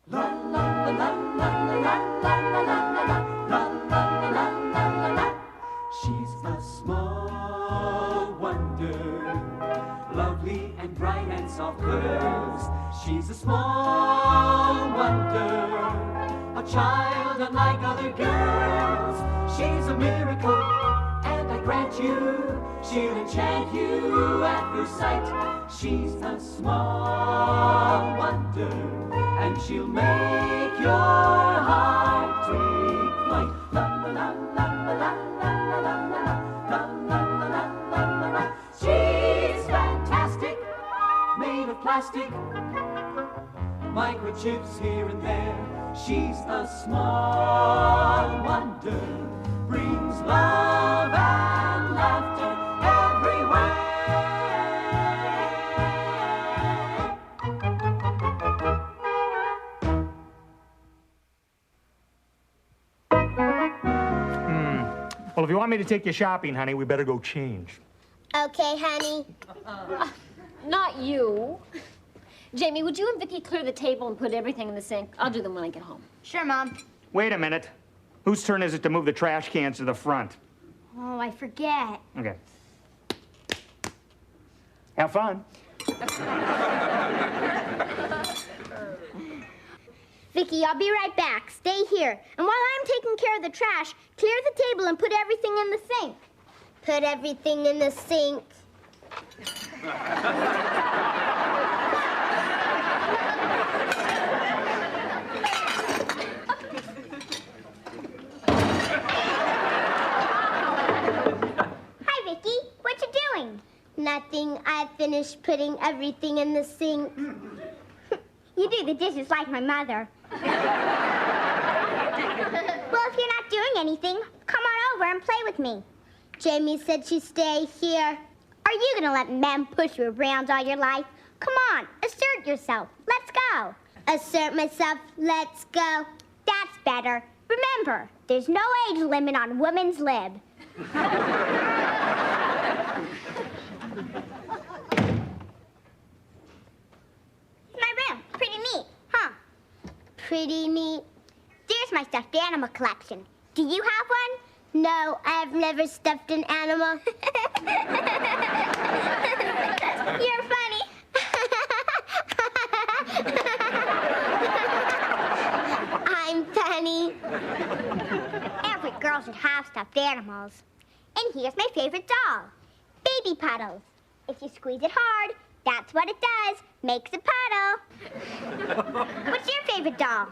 La la la la la la la la la la la la la la la. She's a small wonder, lovely and bright and soft curves. She's a small wonder, a child unlike other girls. She's a miracle, and I grant you, she'll enchant you at first sight. She's a small wonder, and she'll make your heart take flight. La la la la la la la la la la la la la. She's fantastic, made of plastic, microchips here and there. She's a small wonder, brings love and laughter everywhere. Well, if you want me to take you shopping, honey, we better go change. Okay, honey. Not you. Jamie, would you and Vicky clear the table and put everything in the sink? I'll do them when I get home. Sure, Mom. Wait a minute. Whose turn is it to move the trash cans to the front? Oh, I forget. Okay. Have fun. Vicky, I'll be right back. Stay here. And while I'm taking care of the trash, clear the table and put everything in the sink. Put everything in the sink. Hi, Vicky. What you doing? Nothing. I finished putting everything in the sink. You do the dishes like my mother. Well, if you're not doing anything, come on over and play with me. Jamie said she'd stay here. Are you gonna let men push you around all your life? Come on, assert yourself. Let's go. Assert myself. Let's go. That's better. Remember, there's no age limit on women's lib. My room. Pretty neat, huh? Pretty neat. There's my stuffed animal collection. Do you have one? No, I've never stuffed an animal. You're funny. I'm funny. Every girl should have stuffed animals. And here's my favorite doll, Baby Puddles. If you squeeze it hard, that's what it does, makes a puddle. What's your favorite doll?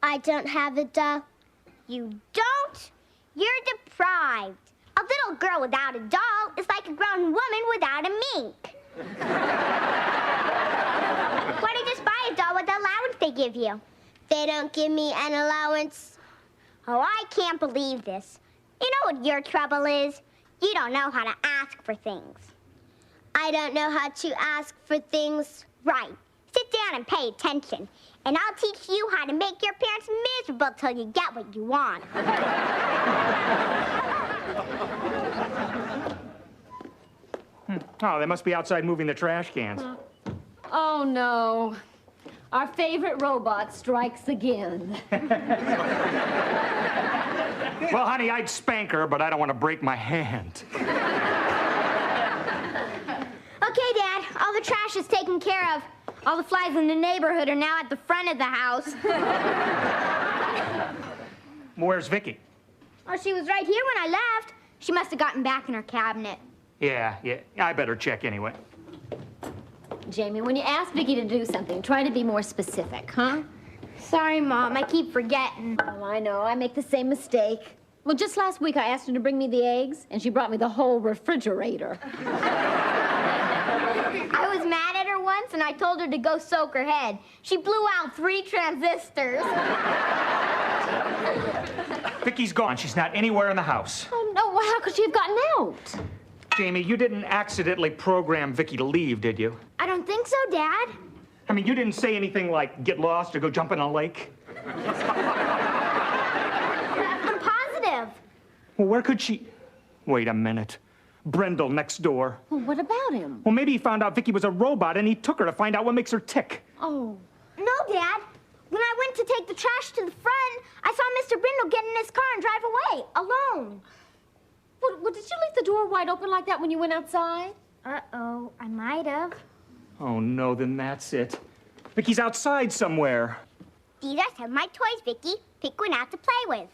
I don't have a doll. You don't? You're deprived. A little girl without a doll is like a grown woman without a mink. Why don't you just buy a doll with the allowance they give you? They don't give me an allowance. Oh, I can't believe this. You know what your trouble is? You don't know how to ask for things. I don't know how to ask for things. Right. Sit down and pay attention, and I'll teach you how to make your parents miserable till you get what you want. Oh, they must be outside moving the trash cans. Oh, no. Our favorite robot strikes again. Well, honey, I'd spank her, but I don't want to break my hand. Okay, Dad, all the trash is taken care of. All the flies in the neighborhood are now at the front of the house. Where's Vicky? Oh, she was right here when I left. She must have gotten back in her cabinet. Yeah, I better check anyway. Jamie, when you ask Vicky to do something, try to be more specific, huh? Sorry, Mom, I keep forgetting. Oh, I know. I make the same mistake. Well, just last week I asked her to bring me the eggs, and she brought me the whole refrigerator. I was mad at her once, and I told her to go soak her head. She blew out 3 transistors. Vicky's gone. She's not anywhere in the house. Oh, no. Well, how could she have gotten out? Jamie, you didn't accidentally program Vicky to leave, did you? I don't think so, Dad. I mean, you didn't say anything like get lost or go jump in a lake? I'm positive. Well, where could she... Wait a minute. Brendel next door. Well, what about him? Well, maybe he found out Vicky was a robot and he took her to find out what makes her tick. Oh. No, Dad. When I went went to take the trash to the front, I saw Mr. Brindle get in his car and drive away, alone. Well, did you leave the door wide open like that when you went outside? Uh-oh, I might have. Oh, no, then that's it. Vicky's outside somewhere. These are some of my toys, Vicky. Pick one out to play with.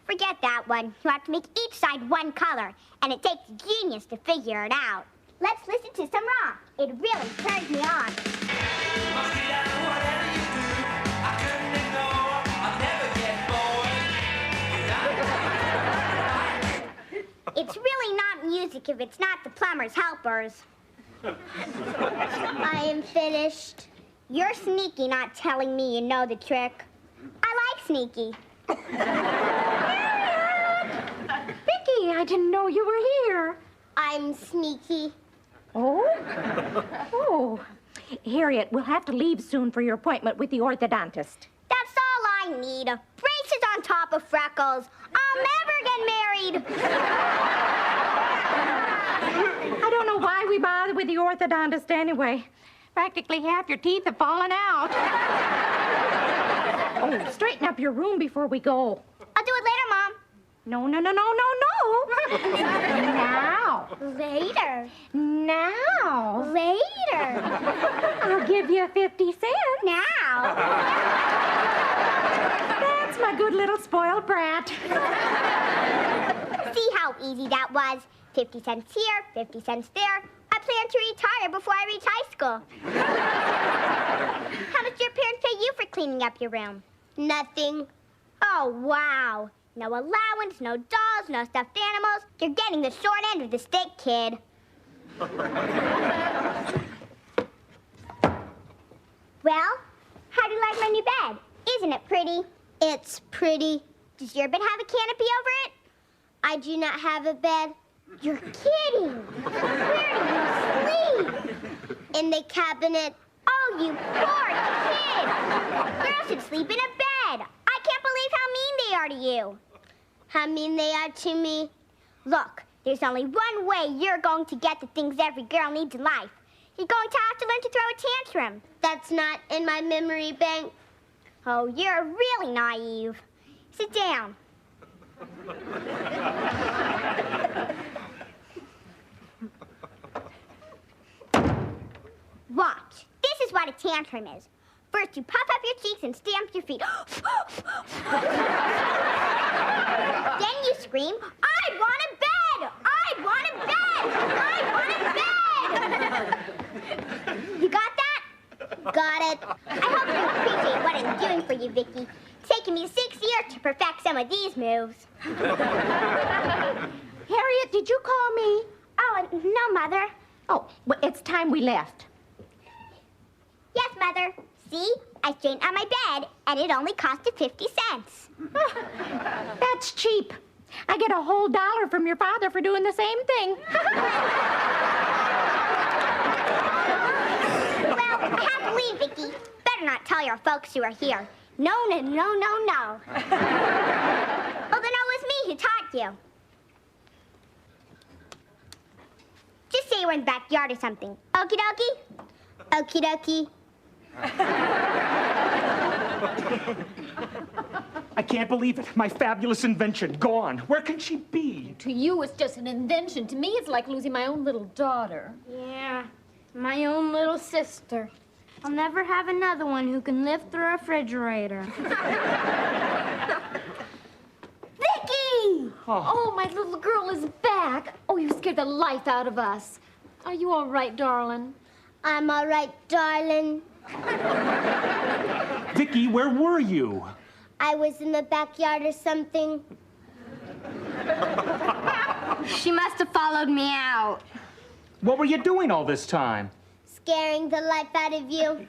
Forget that one. You have to make each side one color, and it takes a genius to figure it out. Let's listen to some rock. It really turns me on. It's really not music if it's not the Plumber's Helpers. I am finished. You're sneaky not telling me you know the trick. I like sneaky. Vicky, I didn't know you were here. I'm sneaky. Oh? Oh. Harriet, we'll have to leave soon for your appointment with the orthodontist. That's all I need. Braces on top of freckles. I'll never get married. I don't know why we bother with the orthodontist anyway. Practically half your teeth have fallen out. Oh, straighten up your room before we go. I'll do it later, Mom. No. Now. Later. Now. Later. I'll give you 50 cents. Now. That's my good little spoiled brat. See how easy that was? 50 cents here, 50 cents there. I plan to retire before I reach high school. How much do your parents pay you for cleaning up your room? Nothing. Oh, wow. No allowance, no dolls, no stuffed animals. You're getting the short end of the stick, kid. Well, how do you like my new bed? Isn't it pretty? It's pretty. Does your bed have a canopy over it? I do not have a bed. You're kidding. Where do you sleep? In the cabinet. Oh, you poor kid. Girls should sleep in a bed. I can't believe how mean they are to you. How mean they are to me? Look, there's only one way you're going to get the things every girl needs in life. You're going to have to learn to throw a tantrum. That's not in my memory bank. Oh, you're really naive. Sit down. Watch. This is what a tantrum is. First, you puff up your cheeks and stamp your feet. Then you scream, I want a bed! I want a bed! I want a bed! You got that? Got it. I hope you appreciate what I'm doing for you, Vicky. It's taken me 6 years to perfect some of these moves. Harriet, did you call me? Oh, no, Mother. Oh, well, it's time we left. Yes, Mother. See? I straightened out my bed, and it only costed 50 cents. That's cheap. I get a whole $1 from your father for doing the same thing. Well, I have to leave, Vicky. Better not tell your folks you are here. No. Although it was me who taught you. Just say you were in the backyard or something. Okie dokie? Okie dokie. I can't believe it. My fabulous invention, gone. Where can she be? To you, it's just an invention. To me, it's like losing my own little daughter. Yeah, my own little sister. I'll never have another one who can lift the refrigerator. Vicky! Oh, my little girl is back. Oh, you scared the life out of us. Are you all right, darling? I'm all right, darling. Vicky, where were you? I was in the backyard or something. She must have followed me out. What were you doing all this time? Scaring the life out of you.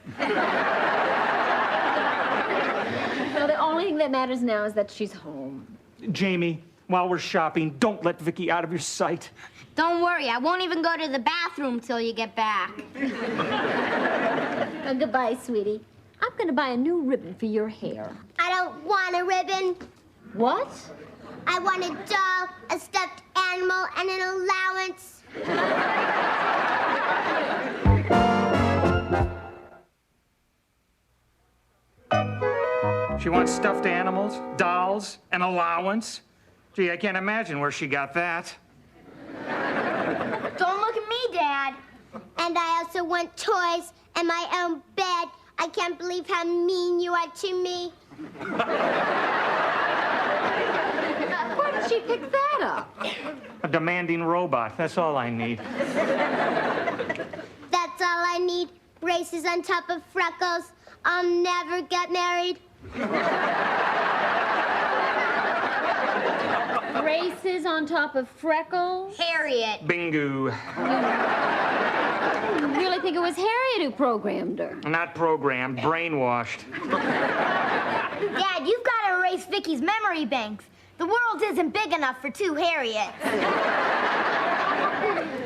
Well, the only thing that matters now is that she's home. Jamie, while we're shopping, don't let Vicky out of your sight. Don't worry, I won't even go to the bathroom till you get back. Goodbye, sweetie. I'm going to buy a new ribbon for your hair. I don't want a ribbon. What? I want a doll, a stuffed animal, and an allowance. She wants stuffed animals, dolls, an allowance. Gee, I can't imagine where she got that. Don't look at me, Dad. And I also want toys and my own bed. I can't believe how mean you are to me. Where did she pick that up? A demanding robot, that's all I need. That's all I need. Braces on top of freckles. I'll never get married. Braces on top of freckles? Harriet. Bingo. You really think it was Harriet who programmed her? Not programmed, brainwashed. Dad, you've got to erase Vicky's memory banks. The world isn't big enough for two Harriets.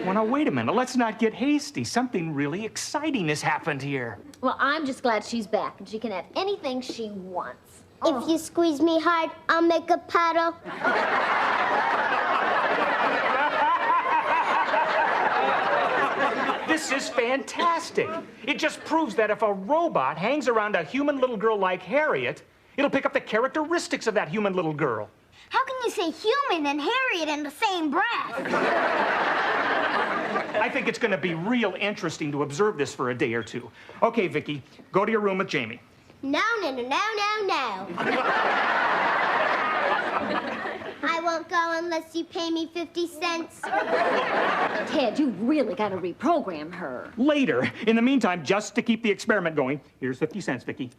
Well, now, wait a minute. Let's not get hasty. Something really exciting has happened here. Well, I'm just glad she's back and she can have anything she wants. If you squeeze me hard, I'll make a puddle. This is fantastic. It just proves that if a robot hangs around a human little girl like Harriet, it'll pick up the characteristics of that human little girl. How can you say human and Harriet in the same breath? I think it's going to be real interesting to observe this for a day or two. Okay, Vicky, go to your room with Jamie. No, no, no, no, no, no. I won't go unless you pay me 50 cents. Ted, you really got to reprogram her. Later. In the meantime, just to keep the experiment going, here's 50 cents, Vicky.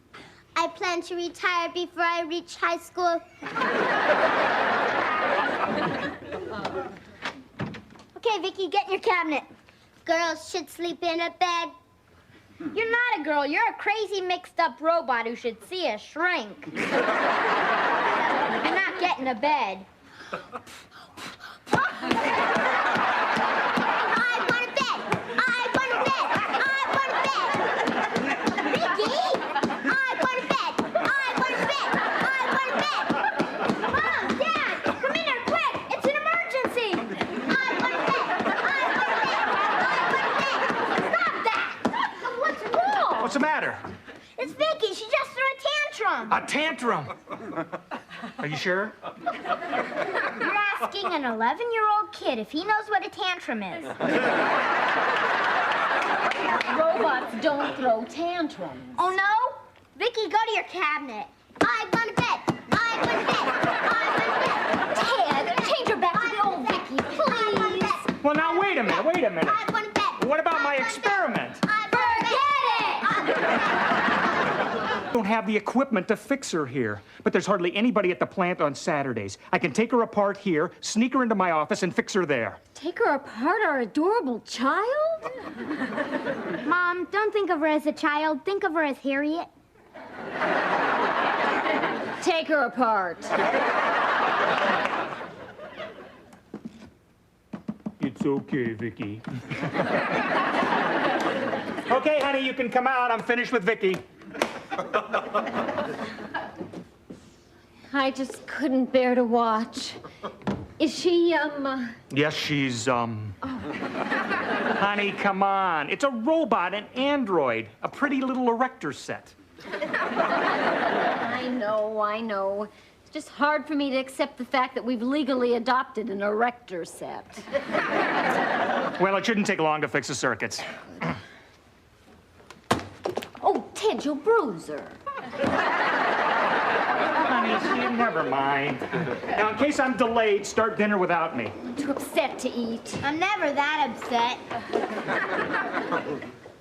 I plan to retire before I reach high school. Okay, Vicky, get in your cabinet. Girls should sleep in a bed. You're not a girl. You're a crazy, mixed-up robot who should see a shrink. And not get in a bed. I want a bed. I want a bed. I want a bed. Vicky, I want a bed. I want a bed. I want a bed. Mom, Dad, come in here quick. It's an emergency. I want a bed. I want a bed. I want a bed. Stop that. What's wrong? What's the matter? It's Vicky. She just threw a tantrum. A tantrum. Are you sure? You're asking an 11-year-old kid if he knows what a tantrum is. Robots don't throw tantrums. Oh, no? Vicky, go to your cabinet. I want a bed. I want a bed. I want a bed. Ted, change her back to the old Vicky, please. Well, now, wait a minute, wait a minute. I want a bed. What about my experiment? I don't have the equipment to fix her here, but there's hardly anybody at the plant on Saturdays. I can take her apart here, sneak her into my office, and fix her there. Take her apart, our adorable child? Mom, don't think of her as a child. Think of her as Harriet. Take her apart. It's okay, Vicky. Okay, honey, you can come out. I'm finished with Vicky. I just couldn't bear to watch. Is she, Yes, she's, Honey, come on. It's a robot, an android, a pretty little erector set. I know. It's just hard for me to accept the fact that we've legally adopted an erector set. Well, it shouldn't take long to fix the circuits. Oh, Ted, you'll bruise her. Honey, never mind. Now, in case I'm delayed, start dinner without me. Too upset to eat. I'm never that upset.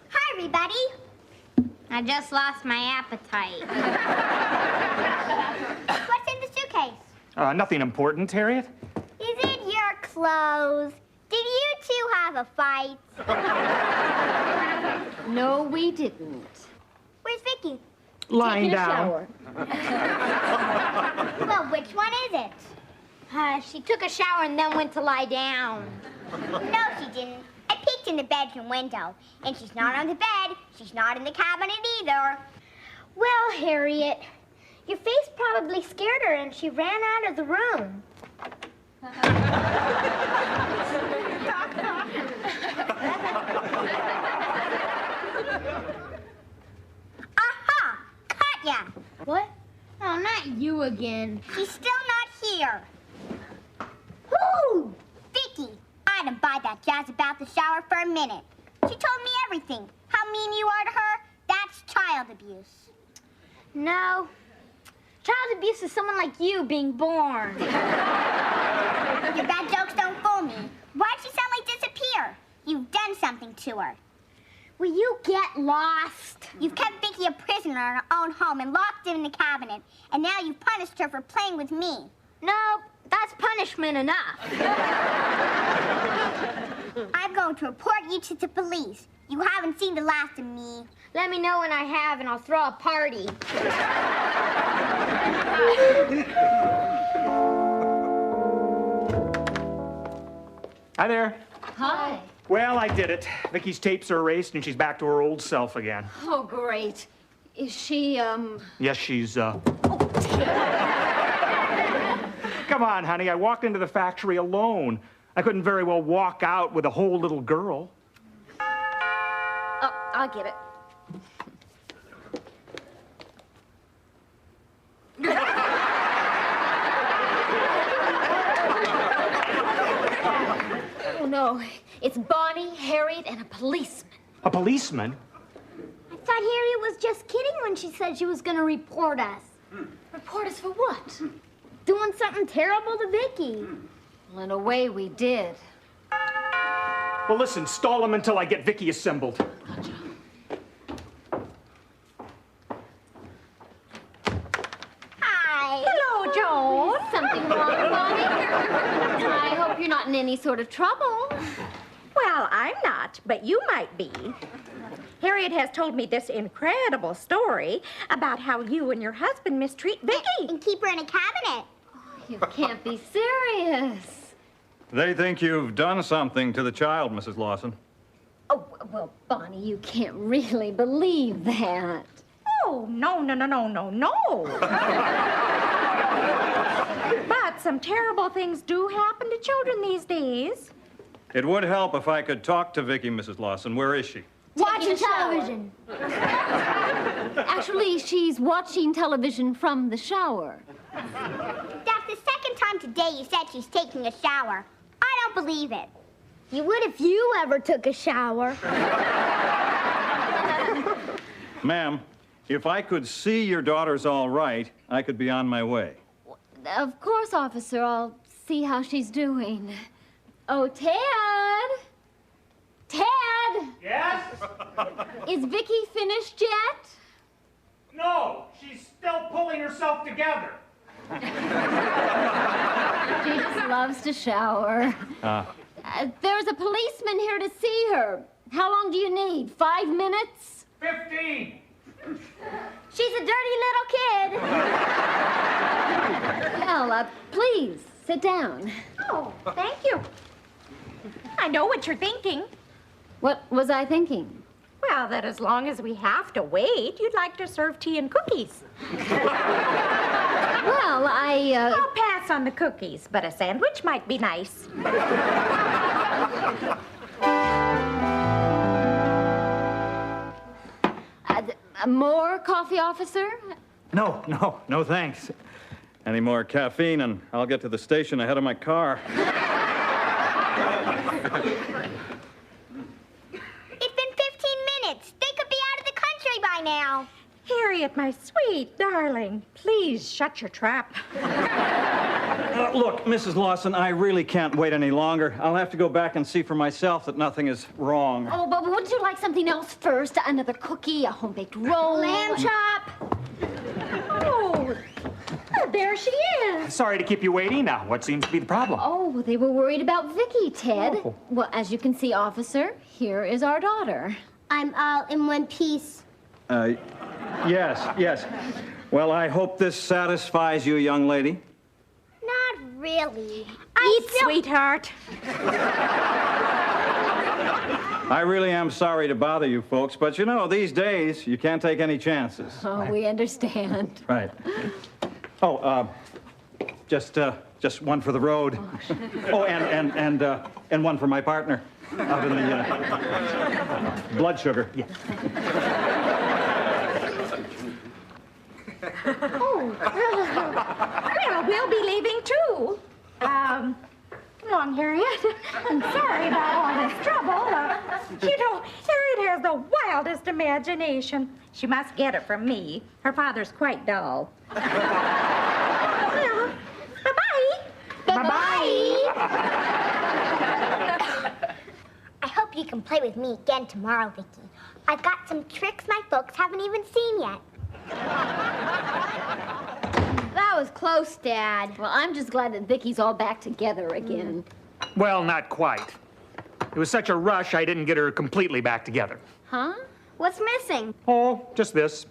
Hi, everybody. I just lost my appetite. What's in the suitcase? Nothing important, Harriet. Is it your clothes? Did you two have a fight? No, we didn't. Where's Vicky? Lying Taking a down. shower. Well, which one is it? She took a shower and then went to lie down. No, she didn't. I peeked in the bedroom window, and she's not on the bed. She's not in the cabinet either. Well, Harriet, your face probably scared her, and she ran out of the room. Aha! Caught ya! What? Oh, not you again. She's still not here. Who? Vicky. I didn't buy that jazz about the shower for a minute. She told me everything. How mean you are to her, that's child abuse. No. Child abuse is someone like you being born. Your bad jokes don't fool me. Why'd she suddenly disappear? You've done something to her. Will you get lost? You've kept Vicky a prisoner in her own home and locked her in the cabinet. And now you've punished her for playing with me. No, that's punishment enough. I'm going to report you to the police. You haven't seen the last of me. Let me know when I have and I'll throw a party. Hi there. Hi. Well, I did it. Vicky's tapes are erased and she's back to her old self again. Oh, great. Is she, Yes, she's, Come on, honey. I walked into the factory alone. I couldn't very well walk out with a whole little girl. Oh, I'll get it. Oh, no. It's Bonnie, Harriet, and a policeman. A policeman? I thought Harriet was just kidding when she said she was going to report us. Report us for what? Doing something terrible to Vicky. Well, in a way, we did. Well, listen, stall him until I get Vicky assembled. Hi. Hello, Joan. Something wrong, Bonnie? I hope you're not in any sort of trouble. Well, I'm not, but you might be. Harriet has told me this incredible story about how you and your husband mistreat Vicky. And keep her in a cabinet. You can't be serious. They think you've done something to the child, Mrs. Lawson. Oh, well, Bonnie, you can't really believe that. Oh, no. But some terrible things do happen to children these days. It would help if I could talk to Vicky, Mrs. Lawson. Where is she? Watching a shower. television. Actually, she's watching television from the shower. That's the second time today you said she's taking a shower. I don't believe it. You would if you ever took a shower. Ma'am, if I could see your daughter's all right, I could be on my way. Of course, officer. I'll see how she's doing. Oh, Ted! Ted! Yes? Is Vicky finished yet? No, she's still pulling herself together. She just loves to shower. There's a policeman here to see her. How long do you need? 5 minutes? 15. She's a dirty little kid. Well, please, sit down. Oh, thank you. I know what you're thinking. What was I thinking? Well, that as long as we have to wait, you'd like to serve tea and cookies. Well, I'll pass on the cookies, but a sandwich might be nice. More coffee, officer? No, thanks. Any more caffeine and I'll get to the station ahead of my car. It's been 15 minutes. They could be out of the country by now. Harriet, my sweet darling, please shut your trap. Look, Mrs. Lawson, I really can't wait any longer. I'll have to go back and see for myself that nothing is wrong. Oh, but wouldn't you like something else first? Another cookie, a home-baked roll? Lamb chop. Oh, there she is. Sorry to keep you waiting. Now, what seems to be the problem? Oh, they were worried about Vicky, Ted. Oh. Well, as you can see, officer, here is our daughter. I'm all in one piece. Yes. Well, I hope this satisfies you, young lady. Not really. Eat, sweetheart. I really am sorry to bother you folks, but you know, these days, you can't take any chances. Oh, we understand. Right. Oh, just one for the road. Oh, and one for my partner out in the blood sugar. Yeah. Oh, well, we'll be leaving too. Come on, Harriet. I'm sorry about all this trouble. Harriet has the wildest imagination. She must get it from me. Her father's quite dull. Well, bye-bye. Bye-bye. I hope you can play with me again tomorrow, Vicky. I've got some tricks my folks haven't even seen yet. That was close, Dad. Well, I'm just glad that Vicky's all back together again. Well, not quite. It was such a rush, I didn't get her completely back together. Huh? What's missing? Oh, just this.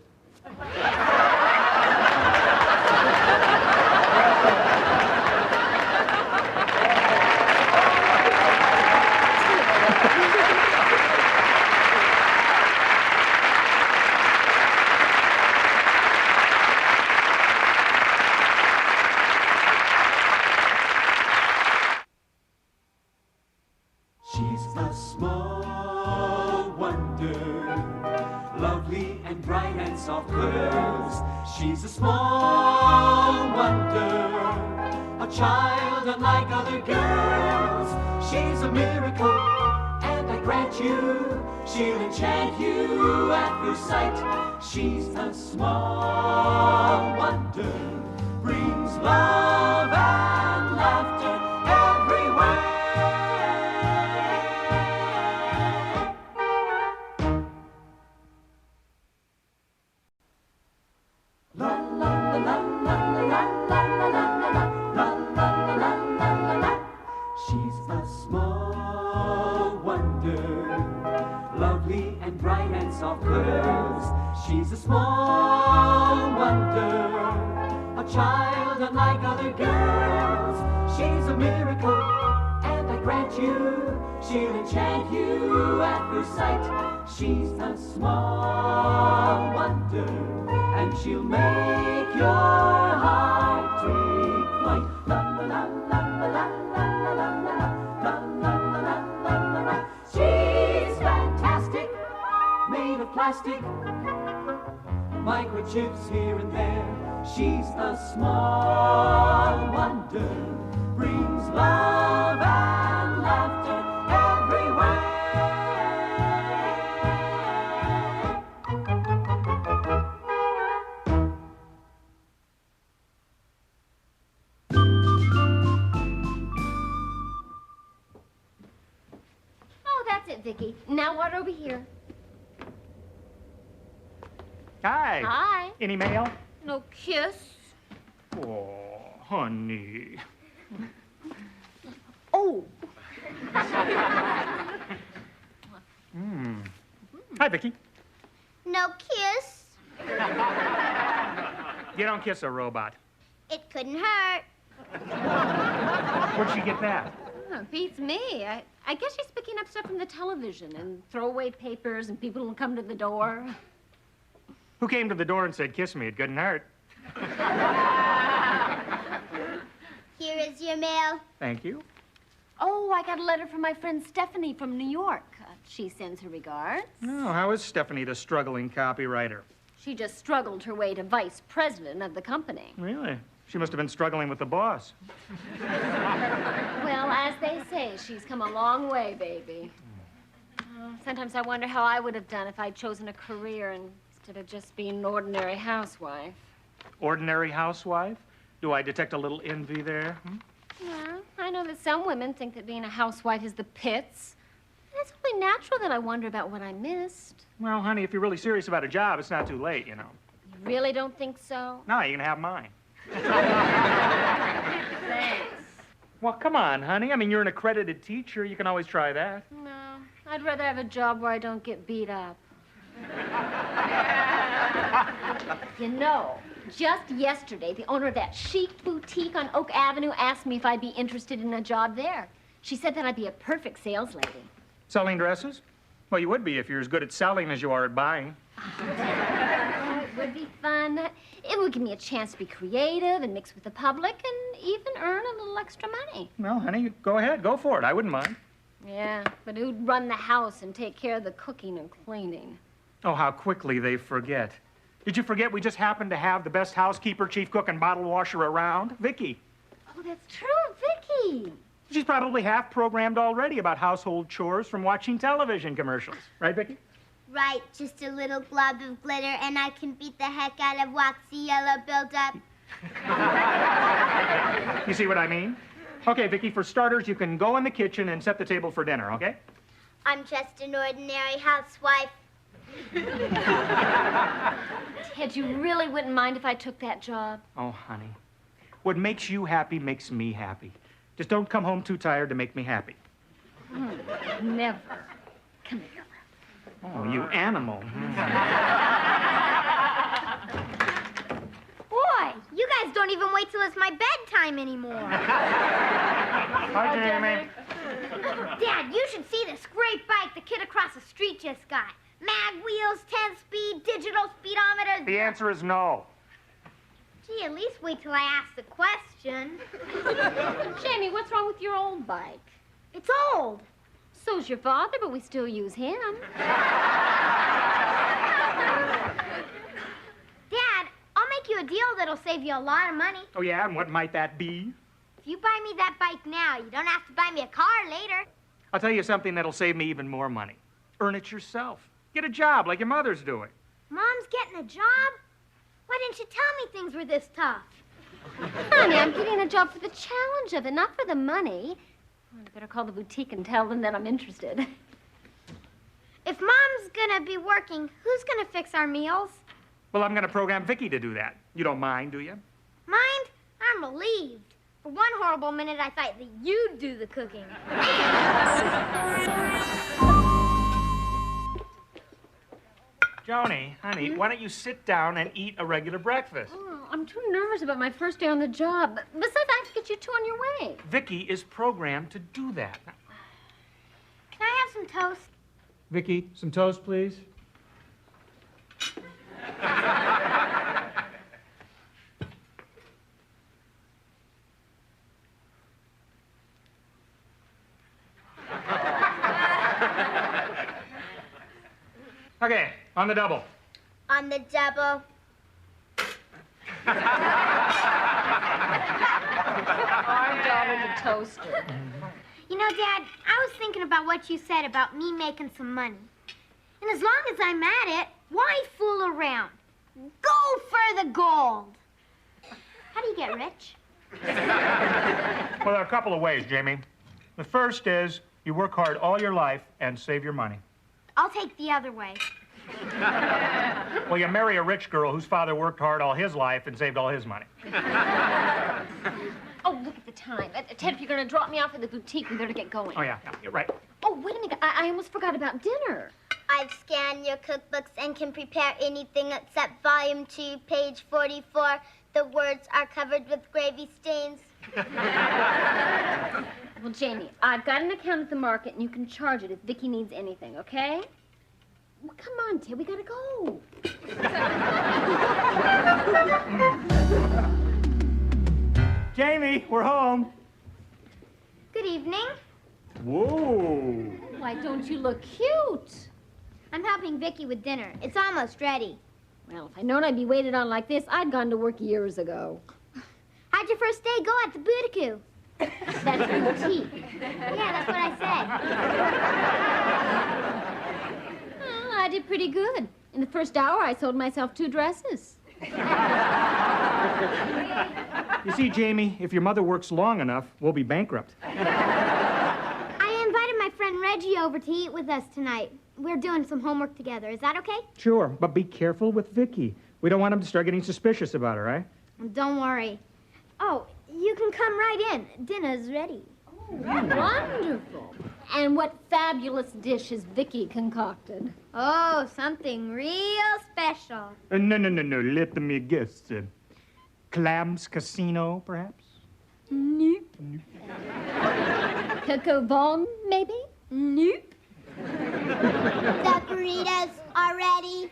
She's a small wonder, lovely and bright and soft curves. She's a small wonder, a child unlike other girls. She's a miracle, and I grant you, she'll enchant you at first sight. She's a small wonder, brings love and laughter everywhere. She's a small wonder, lovely and bright and soft curves. She's a small wonder, a child unlike other girls. She's a miracle, and I grant you, she'll enchant you at first sight. She's a small wonder, and she'll make your heart take flight. La la la la la la la la la la la la la. She's fantastic, made of plastic, microchips here and there. She's a small wonder, brings love and laughter everywhere. Oh, that's it, Vicky. Now what over here? Hi. Hi. Any mail? No kiss. Oh, honey. Oh. Hi, Vicky. No kiss. You don't kiss a robot. It couldn't hurt. Where'd she get that? Oh, beats me. I guess she's picking up stuff from the television and throwaway papers and people who come to the door. Who came to the door and said, kiss me? It couldn't hurt. Here is your mail. Thank you. Oh, I got a letter from my friend Stephanie from New York. She sends her regards. Oh, how is Stephanie, the struggling copywriter? She just struggled her way to vice president of the company. Really? She must have been struggling with the boss. Well, as they say, she's come a long way, baby. Sometimes I wonder how I would have done if I'd chosen a career instead of just being an ordinary housewife. Ordinary housewife? Do I detect a little envy there? Yeah, I know that some women think that being a housewife is the pits. It's only natural that I wonder about what I missed. Well, honey, if you're really serious about a job, it's not too late, you know. You really don't think so? No, you can have mine. Thanks. Well, come on, honey. I mean, you're an accredited teacher. You can always try that. No, I'd rather have a job where I don't get beat up. You know, just yesterday, the owner of that chic boutique on Oak Avenue asked me if I'd be interested in a job there. She said that I'd be a perfect sales lady. Selling dresses? Well, you would be if you're as good at selling as you are at buying. Oh, it would be fun. It would give me a chance to be creative and mix with the public and even earn a little extra money. Well, honey, go ahead. Go for it. I wouldn't mind. Yeah, but who'd run the house and take care of the cooking and cleaning? Oh, how quickly they forget. Did you forget we just happen to have the best housekeeper, chief cook, and bottle washer around? Vicky. Oh, that's true, Vicky. She's probably half programmed already about household chores from watching television commercials. Right, Vicky? Right, just a little glob of glitter, and I can beat the heck out of waxy yellow buildup. You see what I mean? Okay, Vicky, for starters, you can go in the kitchen and set the table for dinner, okay? I'm just an ordinary housewife. Ted, you really wouldn't mind if I took that job? Oh, honey. What makes you happy makes me happy. Just don't come home too tired to make me happy. Never. Come here. Oh, you animal. Boy, you guys don't even wait till it's my bedtime anymore. Hi, Jamie. Dad, you should see this great bike the kid across the street just got. Mag wheels, 10-speed, digital speedometer. The answer is no. Gee, at least wait till I ask the question. Jamie, what's wrong with your old bike? It's old. So's your father, but we still use him. Dad, I'll make you a deal that'll save you a lot of money. Oh, yeah? And what might that be? If you buy me that bike now, you don't have to buy me a car later. I'll tell you something that'll save me even more money. Earn it yourself. Get a job like your mother's doing. Mom's getting a job? Why didn't you tell me things were this tough? Honey, I'm getting a job for the challenge of it, not for the money. I better call the boutique and tell them that I'm interested. If Mom's gonna be working, who's gonna fix our meals? Well, I'm going to program Vicky to do that. You don't mind, do you? Mind? I'm relieved. For one horrible minute, I thought that you'd do the cooking. Joni, honey, why don't you sit down and eat a regular breakfast? Oh, I'm too nervous about my first day on the job. Besides, I have to get you two on your way. Vicky is programmed to do that. Can I have some toast? Vicky, some toast, please. Okay, on the double. On the double. I'm down in the toaster. You know, Dad, I was thinking about what you said about me making some money. And as long as I'm at it, why fool around? Go for the gold. How do you get rich? Well, there are a couple of ways, Jamie. The first is you work hard all your life and save your money. I'll take the other way. Well, you marry a rich girl whose father worked hard all his life and saved all his money. Oh, look at the time. Ted, if you're going to drop me off at the boutique, we better get going. Oh, yeah, you're right. Oh, wait a minute. I almost forgot about dinner. I've scanned your cookbooks and can prepare anything except volume 2, page 44. The words are covered with gravy stains. Well, Jamie, I've got an account at the market, and you can charge it if Vicky needs anything, okay? Well, come on, Ted. We got to go. Jamie, we're home. Good evening. Whoa. Why don't you look cute? I'm helping Vicky with dinner. It's almost ready. Well, if I'd known I'd be waited on like this, I'd gone to work years ago. How'd your first day go at the Boutique? That's boutique. Yeah, that's what I said. Well, I did pretty good. In the first hour, I sold myself 2 dresses. You see, Jamie, if your mother works long enough, we'll be bankrupt. I invited my friend Reggie over to eat with us tonight. We're doing some homework together. Is that okay? Sure, but be careful with Vicky. We don't want him to start getting suspicious about her, right? Don't worry. Oh, you can come right in. Dinner's ready. Oh, wonderful. And what fabulous dish has Vicky concocted? Oh, something real special. No. Let me guess. Clams Casino, perhaps? Nope. Coco Vaughn, maybe? Nope. The burritos are ready.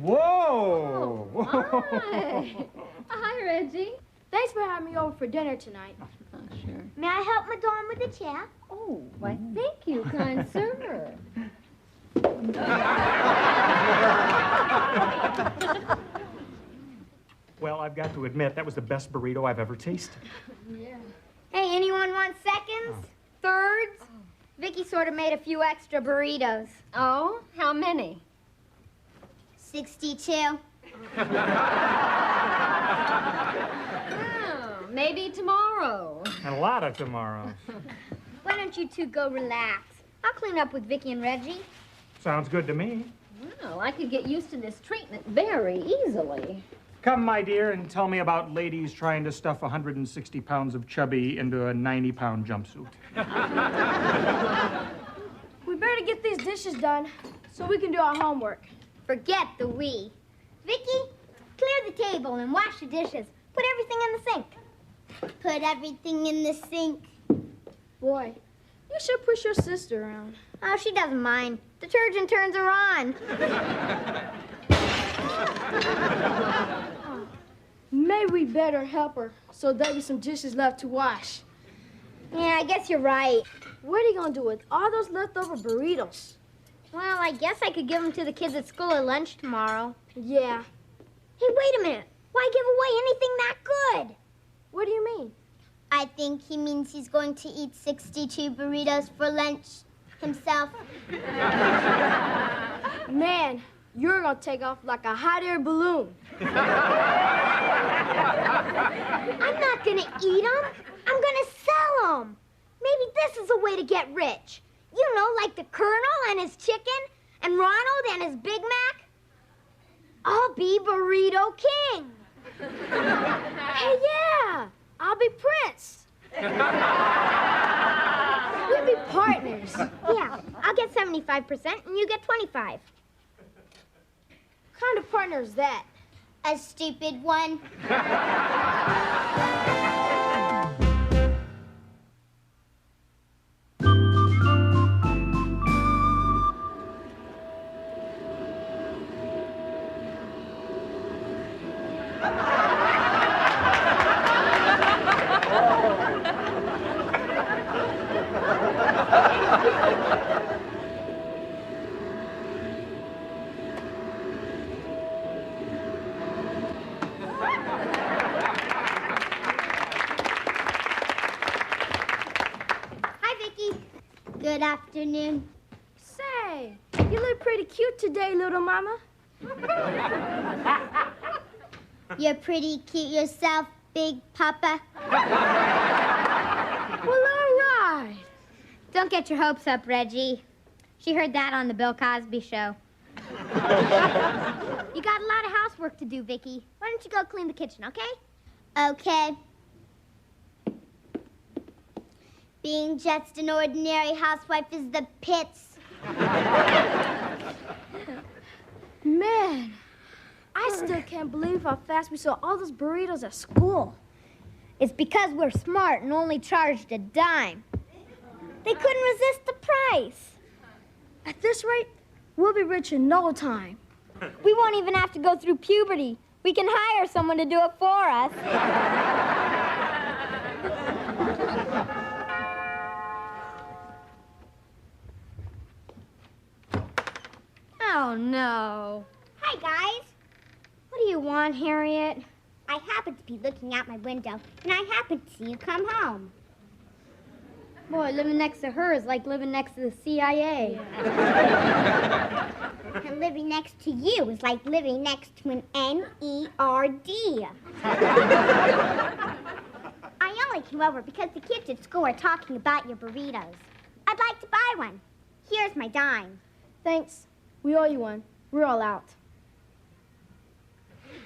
Whoa! Hi. Hi, Reggie. Thanks for having me over for dinner tonight. Oh, sure. May I help Madame with the chair? Oh, why, thank you, kind sir. Well, I've got to admit, that was the best burrito I've ever tasted. Hey, anyone want seconds? Thirds? Vicky sort of made a few extra burritos. Oh, how many? 62. Oh, maybe tomorrow. And a lot of tomorrow. Why don't you two go relax? I'll clean up with Vicky and Reggie. Sounds good to me. Well, I could get used to this treatment very easily. Come, my dear, and tell me about ladies trying to stuff 160 pounds of chubby into a 90-pound jumpsuit. We better get these dishes done so we can do our homework. Forget the we. Vicky, clear the table and wash the dishes. Put everything in the sink. Put everything in the sink. Boy, you should push your sister around. Oh, she doesn't mind. Detergent turns her on. Maybe we better help her so there'll be some dishes left to wash. Yeah, I guess you're right. What are you gonna do with all those leftover burritos? Well, I guess I could give them to the kids at school at lunch tomorrow. Yeah. Hey, wait a minute. Why give away anything that good? What do you mean? I think he means he's going to eat 62 burritos for lunch himself. Man, you're gonna take off like a hot air balloon. I'm not gonna eat them. I'm gonna sell them. Maybe this is a way to get rich. You know, like the Colonel and his chicken, and Ronald and his Big Mac. I'll be Burrito King. Hey, yeah, I'll be Prince. We'll be partners. Yeah, I'll get 75% and you get 25%. What kind of partner is that? A stupid one. Good afternoon. Say, you look pretty cute today, little mama. You're pretty cute yourself, Big Papa. Well, all right. Don't get your hopes up, Reggie. She heard that on the Bill Cosby show. You got a lot of housework to do, Vicky. Why don't you go clean the kitchen, okay? Okay. Being just an ordinary housewife is the pits. Man, I still can't believe how fast we sold all those burritos at school. It's because we're smart and only charged a dime. They couldn't resist the price. At this rate, we'll be rich in no time. We won't even have to go through puberty. We can hire someone to do it for us. Oh, no. Hi, guys. What do you want, Harriet? I happened to be looking out my window, and I happened to see you come home. Boy, living next to her is like living next to the CIA. And living next to you is like living next to an N-E-R-D. I only came over because the kids at school are talking about your burritos. I'd like to buy one. Here's my dime. Thanks. We owe you one. We're all out.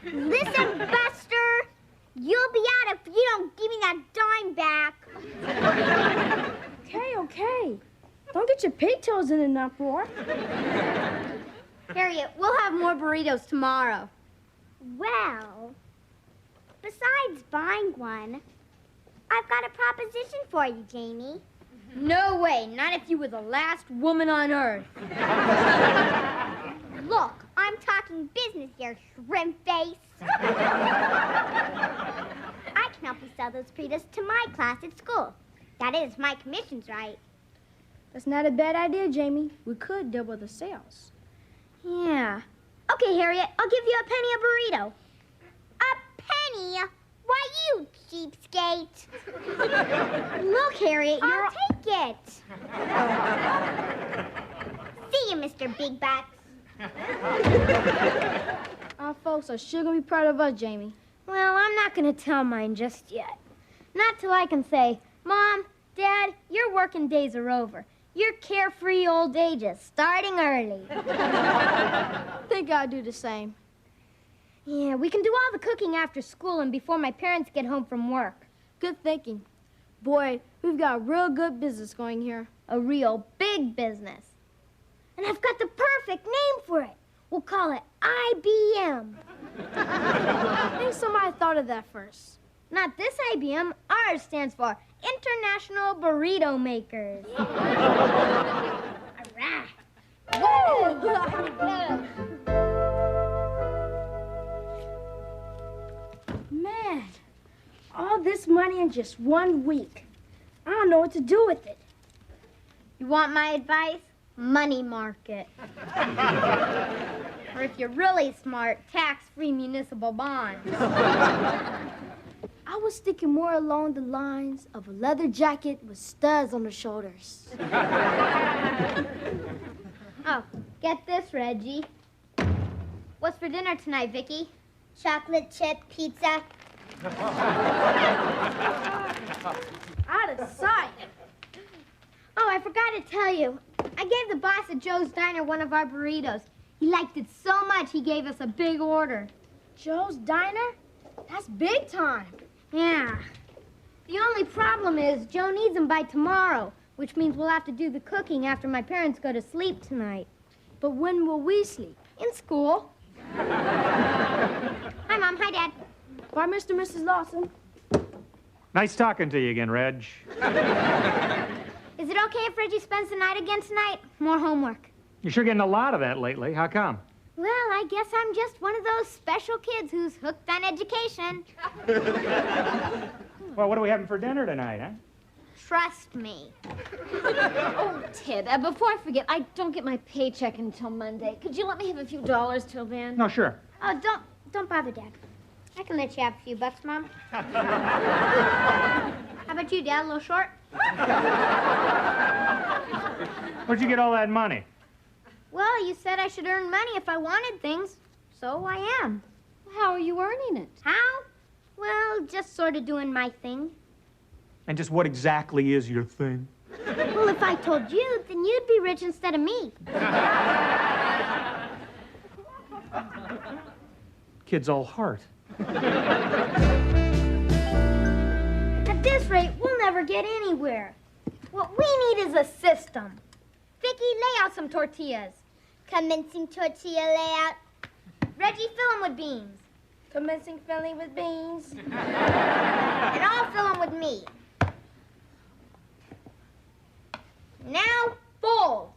Listen, Buster. You'll be out if you don't give me that dime back. Okay. Don't get your pigtails in an uproar. Harriet, we'll have more burritos tomorrow. Well, besides buying one, I've got a proposition for you, Jamie. No way, not if you were the last woman on Earth. Look, I'm talking business here, shrimp face. I can help you sell those burritos to my class at school. That is, my commission's right. That's not a bad idea, Jamie. We could double the sales. Yeah. Okay, Harriet, I'll give you a penny a burrito. A penny? Why, you cheapskate. Look, Harriet, I'll take it. See you, Mr. Big Backs. Our folks are sure gonna be proud of us, Jamie. Well, I'm not going to tell mine just yet. Not till I can say, Mom, Dad, your working days are over. Your carefree old age is starting early. Think I'd do the same. Yeah, we can do all the cooking after school and before my parents get home from work. Good thinking. Boy, we've got a real good business going here. A real big business. And I've got the perfect name for it. We'll call it IBM. I think somebody thought of that first. Not this IBM. Ours stands for International Burrito Makers. All right. Woo! Man, all this money in just 1 week. I don't know what to do with it. You want my advice? Money market. Or if you're really smart, tax-free municipal bonds. I was thinking more along the lines of a leather jacket with studs on the shoulders. Oh, get this, Reggie. What's for dinner tonight, Vicky? Chocolate chip pizza. Out of sight. Oh, I forgot to tell you. I gave the boss at Joe's Diner one of our burritos. He liked it so much, he gave us a big order. Joe's Diner? That's big time. Yeah. The only problem is Joe needs them by tomorrow, which means we'll have to do the cooking after my parents go to sleep tonight. But when will we sleep? In school. Hi, Mom. Hi, Dad. Bye, Mr. and Mrs. Lawson. Nice talking to you again, Reg. Is it okay if Reggie spends the night again tonight? More homework. You're sure getting a lot of that lately. How come? Well, I guess I'm just one of those special kids who's hooked on education. Well, what are we having for dinner tonight, huh? Trust me. Oh, Ted, before I forget, I don't get my paycheck until Monday. Could you let me have a few dollars till then? No, sure. Oh, don't bother, Dad. I can let you have a few bucks, Mom. How about you, Dad? A little short? Where'd you get all that money? Well, you said I should earn money if I wanted things, so I am. How are you earning it? How? Well, just sort of doing my thing. And just what exactly is your thing? Well, if I told you, then you'd be rich instead of me. Kid's all heart. At this rate, we'll never get anywhere. What we need is a system. Vicky, lay out some tortillas. Commencing tortilla layout. Reggie, fill them with beans. Commencing filling with beans. And I'll fill them with meat. Now, fold.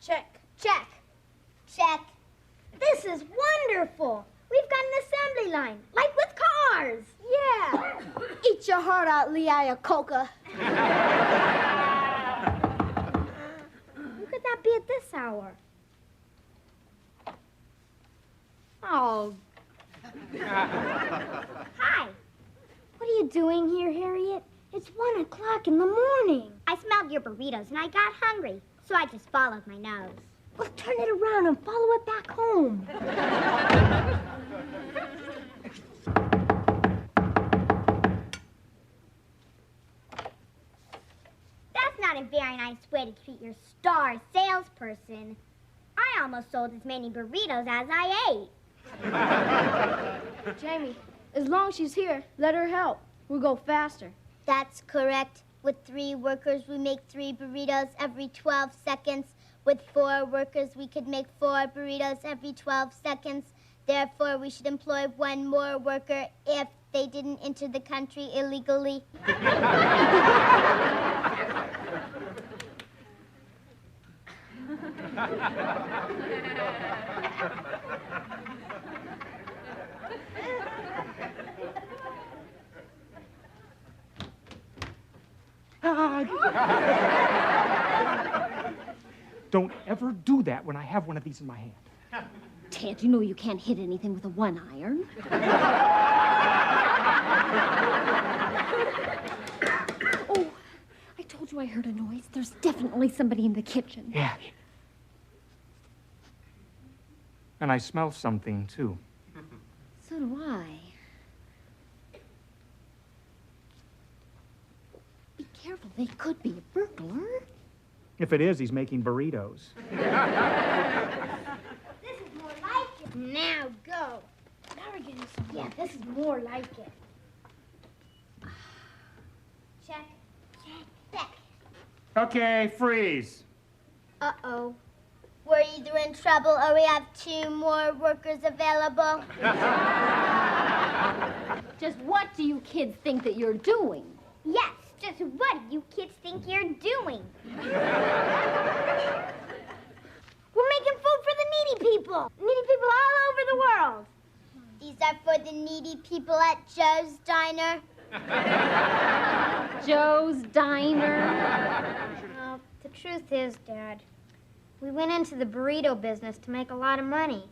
Check. Check. Check. This is wonderful. We've got an assembly line, like with cars. Yeah. Eat your heart out, Lee Iacocca. Who could that be at this hour? Oh. Hi. What are you doing here, Harriet? It's 1 o'clock in the morning. I smelled your burritos and I got hungry, so I just followed my nose. Well, turn it around and follow it back home. That's not a very nice way to treat your star salesperson. I almost sold as many burritos as I ate. Jamie, as long as she's here, let her help. We'll go faster. That's correct. With 3 workers, we make 3 burritos every 12 seconds. With 4 workers, we could make 4 burritos every 12 seconds. Therefore, we should employ 1 more worker if they didn't enter the country illegally. God. Don't ever do that when I have one of these in my hand. Ted, you know you can't hit anything with a one iron. Oh, I told you I heard a noise. There's definitely somebody in the kitchen. Yeah. And I smell something, too. So do I. Be careful, they could be a burglar. If it is, he's making burritos. This is more like it. Now go. Now we're getting some. Yeah, this is more like it. Check. Check. Okay, freeze. Uh-oh. We're either in trouble or we have 2 more workers available. Just what do you kids think that you're doing? Yes, just what do you kids think you're doing? We're making food for the needy people. Needy people all over the world. These are for the needy people at Joe's Diner. Joe's Diner? Well, the truth is, Dad, we went into the burrito business to make a lot of money.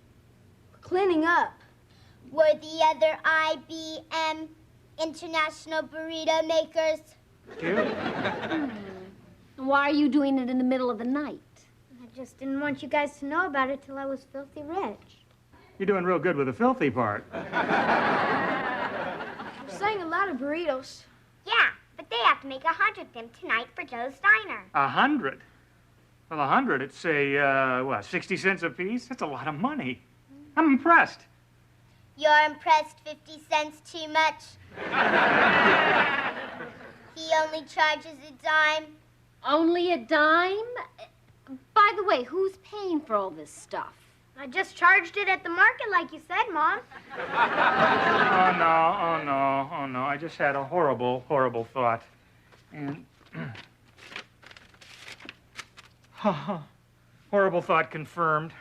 Cleaning up. We're the other IBM, International Burrito Makers. Why are you doing it in the middle of the night? I just didn't want you guys to know about it till I was filthy rich. You're doing real good with the filthy part. We're selling a lot of burritos. Yeah, but they have to make 100 of them tonight for Joe's Diner. 100? Well, 100, it's say, 60 cents a piece? That's a lot of money. I'm impressed. You're impressed 50 cents too much? He only charges a dime. Only a dime? By the way, who's paying for all this stuff? I just charged it at the market like you said, Mom. Oh, no. I just had a horrible, horrible thought. And... horrible thought confirmed.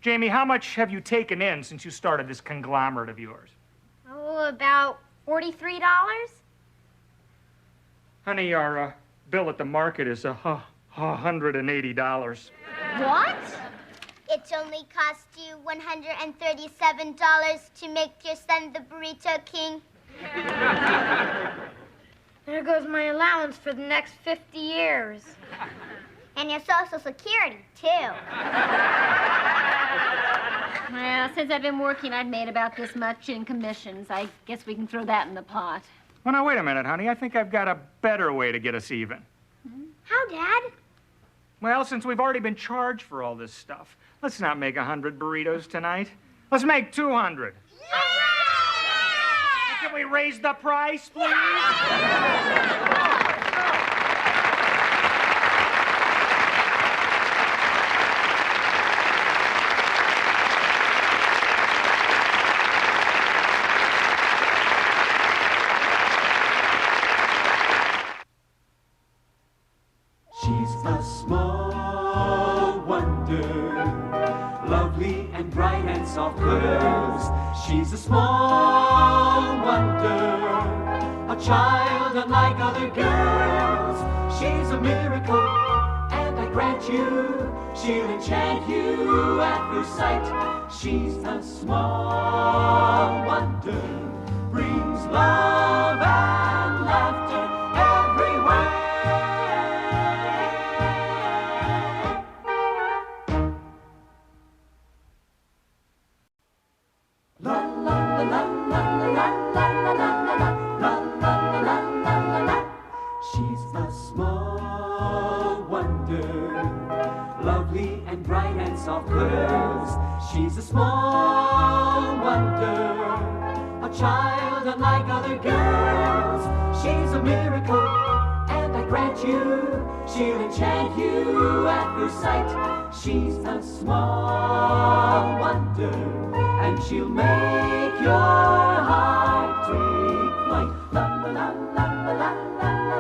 Jamie, how much have you taken in since you started this conglomerate of yours? Oh, about $43. Honey, our bill at the market is $180. What? It's only cost you $137 to make your son the Burrito King. There goes my allowance for the next 50 years. And your Social Security, too. Well, since I've been working, I've made about this much in commissions. I guess we can throw that in the pot. Well, now, wait a minute, honey. I think I've got a better way to get us even. How, Dad? Well, since we've already been charged for all this stuff, let's not make 100 burritos tonight. Let's make 200. Can we raise the price, please? She's a small wonder, lovely and bright and soft curves. She's a small wonder, a child unlike other girls. She's a miracle, and I grant you, she'll enchant you at first sight. She's a small wonder, brings love and laughter everywhere. She's a small wonder, lovely and bright and soft curves. She's a small wonder, a child unlike other girls. She's a miracle, and I grant you, she'll enchant you at first sight. She's a small wonder, and she'll make your heart take flight. La la la la la la la la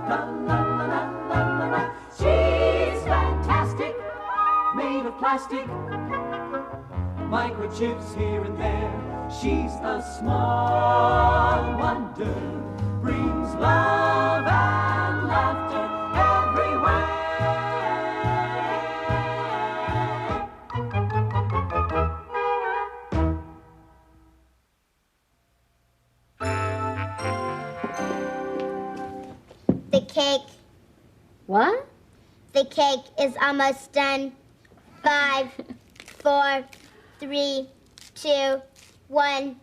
la la la la la. She's fantastic, made of plastic, microchips here and there. She's a small wonder, brings love and laughter everywhere. The cake. What? The cake is almost done. 5, 4, 3, 2, 1.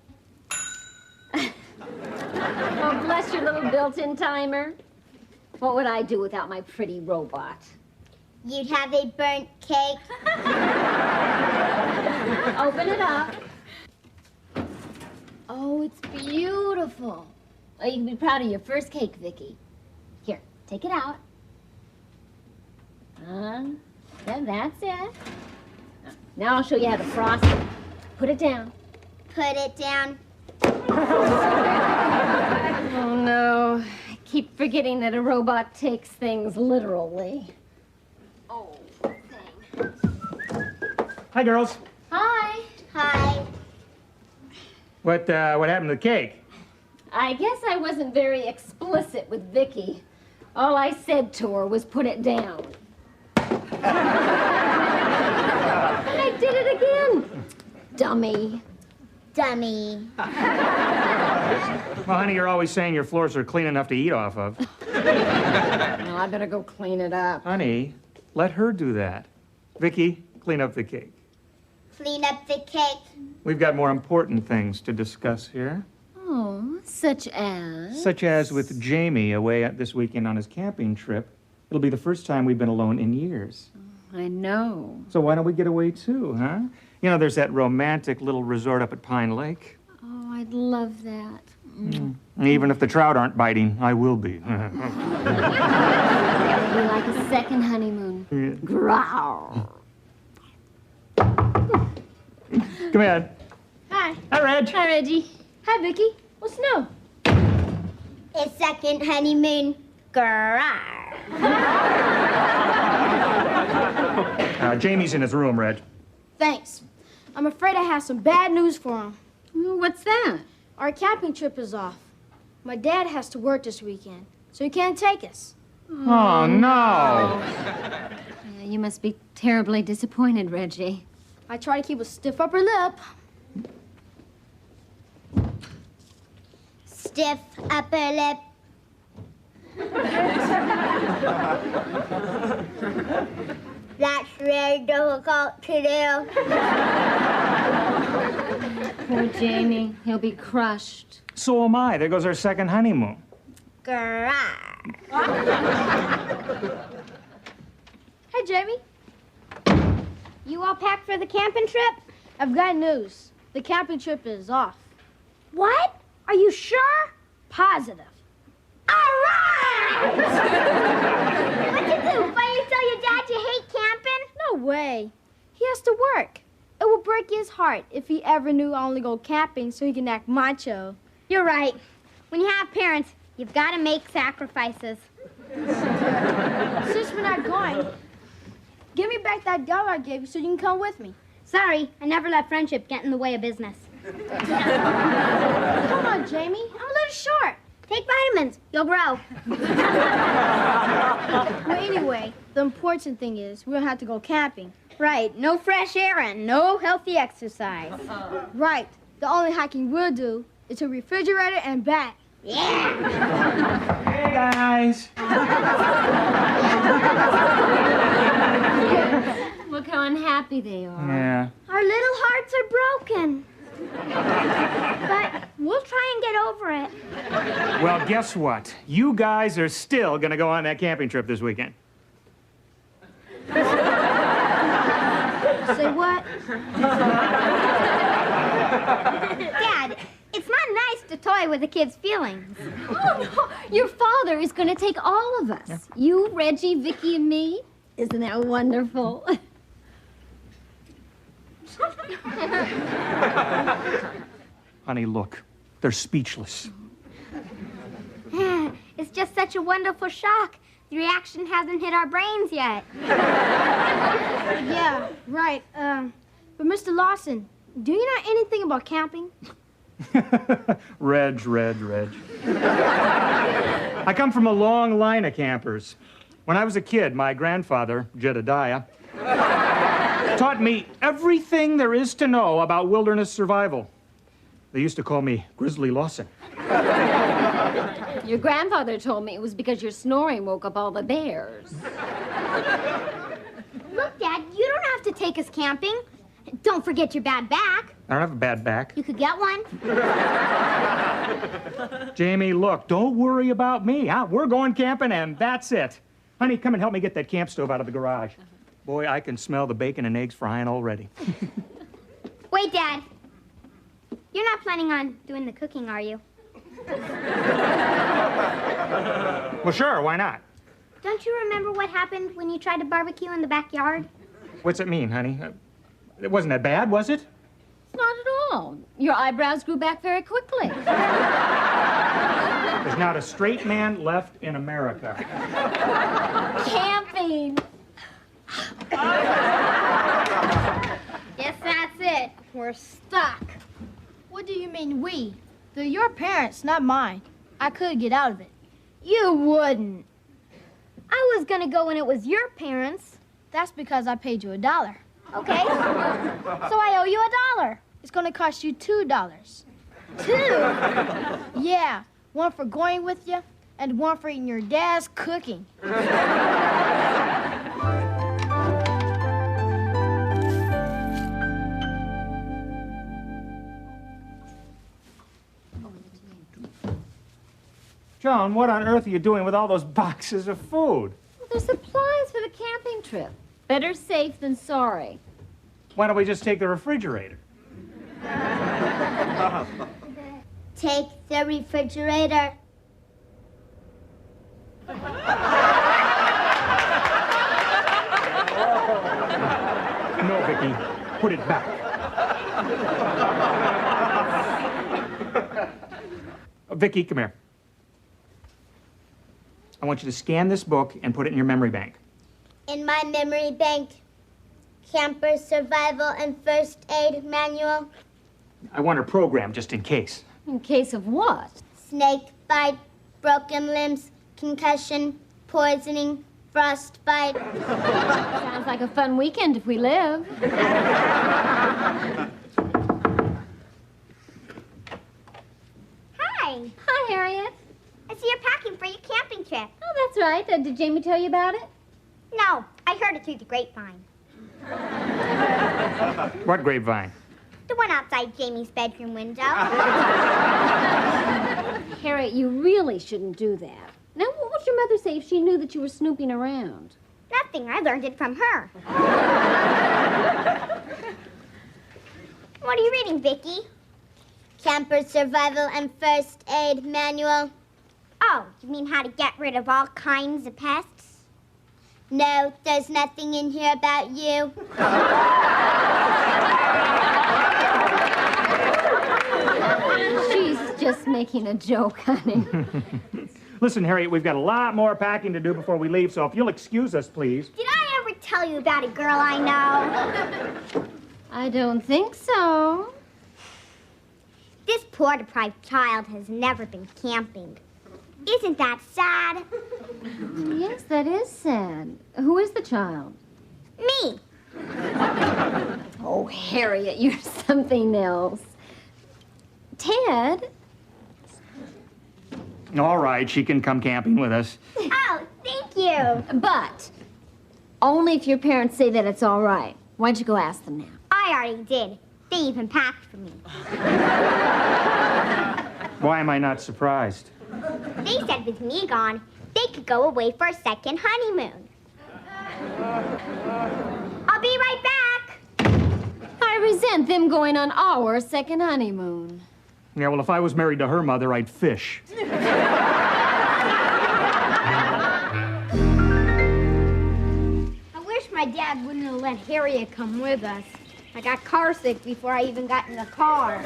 Oh, bless your little built-in timer. What would I do without my pretty robot? You'd have a burnt cake. Open it up. Oh, it's beautiful. Oh, you can be proud of your first cake, Vicky. Here, take it out. Yeah, that's it. Now I'll show you how to frost it. Put it down. Put it down. Oh, no. I keep forgetting that a robot takes things literally. Oh, thing. Hi, girls. Hi. Hi. What happened to the cake? I guess I wasn't very explicit with Vicky. All I said to her was put it down. I did it again. Dummy. Dummy. Well, honey, you're always saying your floors are clean enough to eat off of. Well, I better go clean it up. Honey, let her do that. Vicky, clean up the cake. Clean up the cake. We've got more important things to discuss here. Oh, such as? Such as with Jamie away this weekend on his camping trip. It'll be the first time we've been alone in years. I know. So why don't we get away too, huh? You know, there's that romantic little resort up at Pine Lake. Oh, I'd love that. Even if the trout aren't biting, I will be. It'll be like a second honeymoon. Growl. Come in. Hi. Hi, Reg. Hi, Reggie. Hi, Vicky. What's new? A second honeymoon. Grrr. Jamie's in his room, Reg. Thanks. I'm afraid I have some bad news for him. What's that? Our camping trip is off. My dad has to work this weekend, so he can't take us. Oh, no. You must be terribly disappointed, Reggie. I try to keep a stiff upper lip. Stiff upper lip. That's very difficult to do. Poor Jamie. He'll be crushed. So am I. There goes our second honeymoon. Grrr. Hey, Jamie. You all packed for the camping trip? I've got news. The camping trip is off. What? Are you sure? Positive. All right! What'd you do? Finally tell your dad you hate camping? No way. He has to work. It would break his heart if he ever knew I only go camping so he can act macho. You're right. When you have parents, you've got to make sacrifices. Since we're not going, give me back that dollar I gave you so you can come with me. Sorry, I never let friendship get in the way of business. Come on, Jamie. I'm a little short. Take vitamins. You'll grow. Well, anyway, the important thing is we don't have to go camping. Right. No fresh air and no healthy exercise. Right. The only hiking we'll do is to refrigerator and back. Yeah. Hey, guys. Look how unhappy they are. Yeah. Our little hearts are broken. But we'll try and get over it. Well, guess what? You guys are still going to go on that camping trip this weekend. Say what? Dad, it's not nice to toy with a kid's feelings. Oh, no. Your father is going to take all of us. Yeah. You, Reggie, Vicky, and me. Isn't that wonderful? Honey, look. They're speechless. It's just such a wonderful shock. The reaction hasn't hit our brains yet. Yeah, right. But Mr. Lawson, Do you know anything about camping? Reg. I come from a long line of campers. When I was a kid, my grandfather, Jedediah, taught me everything there is to know about wilderness survival. They used to call me Grizzly Lawson. Your grandfather told me it was because your snoring woke up all the bears. Look, Dad, you don't have to take us camping. Don't forget your bad back. I don't have a bad back. You could get one. Jamie, look, don't worry about me, huh? We're going camping, and that's it. Honey, come and help me get that camp stove out of the garage. Boy, I can smell the bacon and eggs frying already. Wait, Dad. You're not planning on doing the cooking, are you? Well, sure, why not? Don't you remember what happened when you tried to barbecue in the backyard? What's it mean, honey? It wasn't that bad, was it? Not at all. Your eyebrows grew back very quickly. There's not a straight man left in America. Camping. Yes, that's it. We're stuck. What do you mean we? They're your parents, not mine. I could get out of it. You wouldn't. I was gonna go when it was your parents. That's because I paid you $1. Okay. So I owe you $1. It's gonna cost you $2. $2? Yeah, one for going with you and one for eating your dad's cooking. Joan, what on earth are you doing with all those boxes of food? They're supplies for the camping trip. Better safe than sorry. Why don't we just take the refrigerator? Take the refrigerator. No, Vicky. Put it back. Vicky, come here. I want you to scan this book and put it in your memory bank. In my memory bank, camper survival and first aid manual. I want a program just in case. In case of what? Snake bite, broken limbs, concussion, poisoning, frostbite. Sounds like a fun weekend if we live. Hi. Hi, Harriet. I see you're packing for your camping trip. Oh, that's right. Did Jamie tell you about it? No, I heard it through the grapevine. What grapevine? The one outside Jamie's bedroom window. Harriet, you really shouldn't do that. Now, what would your mother say if she knew that you were snooping around? Nothing. I learned it from her. What are you reading, Vicky? Camper Survival and First Aid Manual. Oh, you mean how to get rid of all kinds of pests? No, there's nothing in here about you. She's just making a joke, honey. Listen, Harriet, we've got a lot more packing to do before we leave, so if you'll excuse us, please. Did I ever tell you about a girl I know? I don't think so. This poor deprived child has never been camping. Isn't that sad? Yes, that is sad. Who is the child? Me. Oh, Harriet, you're something else. Ted? All right, she can come camping with us. Oh, thank you. But only if your parents say that it's all right. Why don't you go ask them now? I already did. They even packed for me. Why am I not surprised? They said with me gone, they could go away for a second honeymoon. I'll be right back. I resent them going on our second honeymoon. Yeah, well, if I was married to her mother, I'd fish. I wish my dad wouldn't have let Harriet come with us. I got car sick before I even got in the car.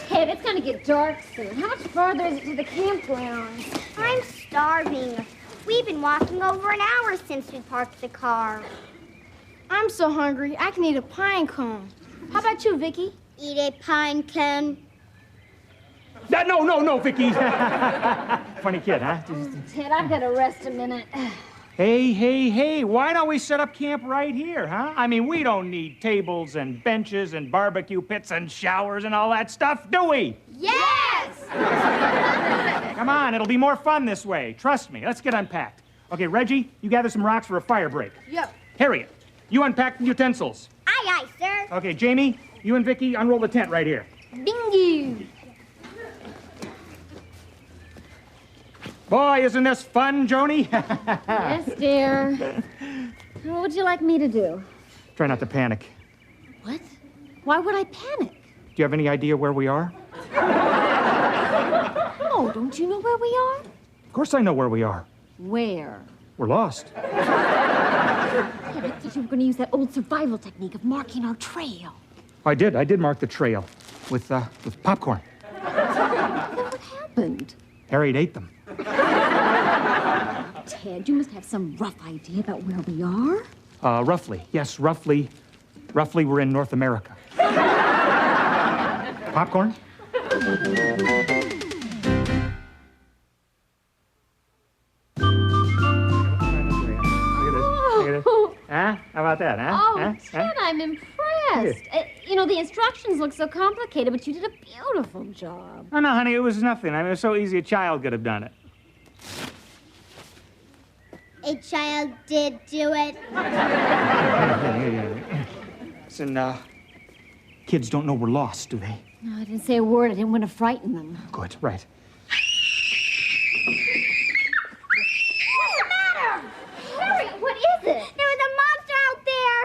Ted, it's gonna get dark soon. How much farther is it to the campground? I'm starving. We've been walking over an hour since we parked the car. I'm so hungry, I can eat a pine cone. How about you, Vicky? Eat a pine cone. No, Vicky. Funny kid, huh? Ted, I've got to rest a minute. Hey, why don't we set up camp right here, huh? I mean, we don't need tables and benches and barbecue pits and showers and all that stuff, do we? Yes! Come on, it'll be more fun this way. Trust me. Let's get unpacked. Okay, Reggie, you gather some rocks for a fire break. Yep. Harriet, you unpack the utensils. Aye, sir. Okay, Jamie, you and Vicky unroll the tent right here. Bingo. Boy, isn't this fun, Joni? Yes, dear. What would you like me to do? Try not to panic. What? Why would I panic? Do you have any idea where we are? Oh, don't you know where we are? Of course I know where we are. Where? We're lost. Yeah, I thought you were going to use that old survival technique of marking our trail. I did mark the trail with popcorn. Then what happened? Harriet ate them. Ted, you must have some rough idea about where we are. Roughly. Yes, roughly we're in North America. Popcorn? Huh? How about that, huh? Oh, Huh? Ted, I'm impressed. The instructions look so complicated, but you did a beautiful job. Oh, no, honey, it was nothing. I mean, it was so easy a child could have done it. A child did do it. Listen, kids don't know we're lost, do they? No, I didn't say a word. I didn't want to frighten them. Good, right. Harry, what is it? There was a monster out there.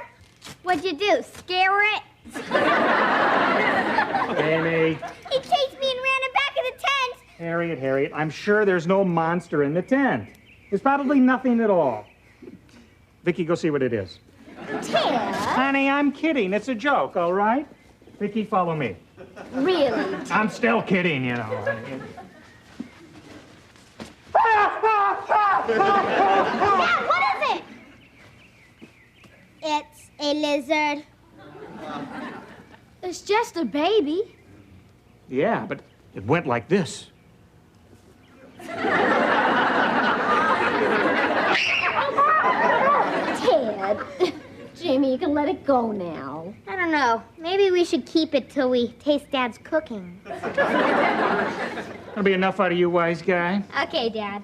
What'd you do, scare it? Amy. He chased me and ran it back in the tent. Harriet, I'm sure there's no monster in the tent. There's probably nothing at all. Vicky, go see what it is. Ted? Honey, I'm kidding. It's a joke, all right? Vicky, follow me. Really? I'm still kidding, you know. Dad, what is it? It's a lizard. It's just a baby. Yeah, but it went like this. Ted. Jamie, you can let it go now. I don't know. Maybe we should keep it till we taste Dad's cooking. That'll be enough out of you, wise guy. Okay, Dad.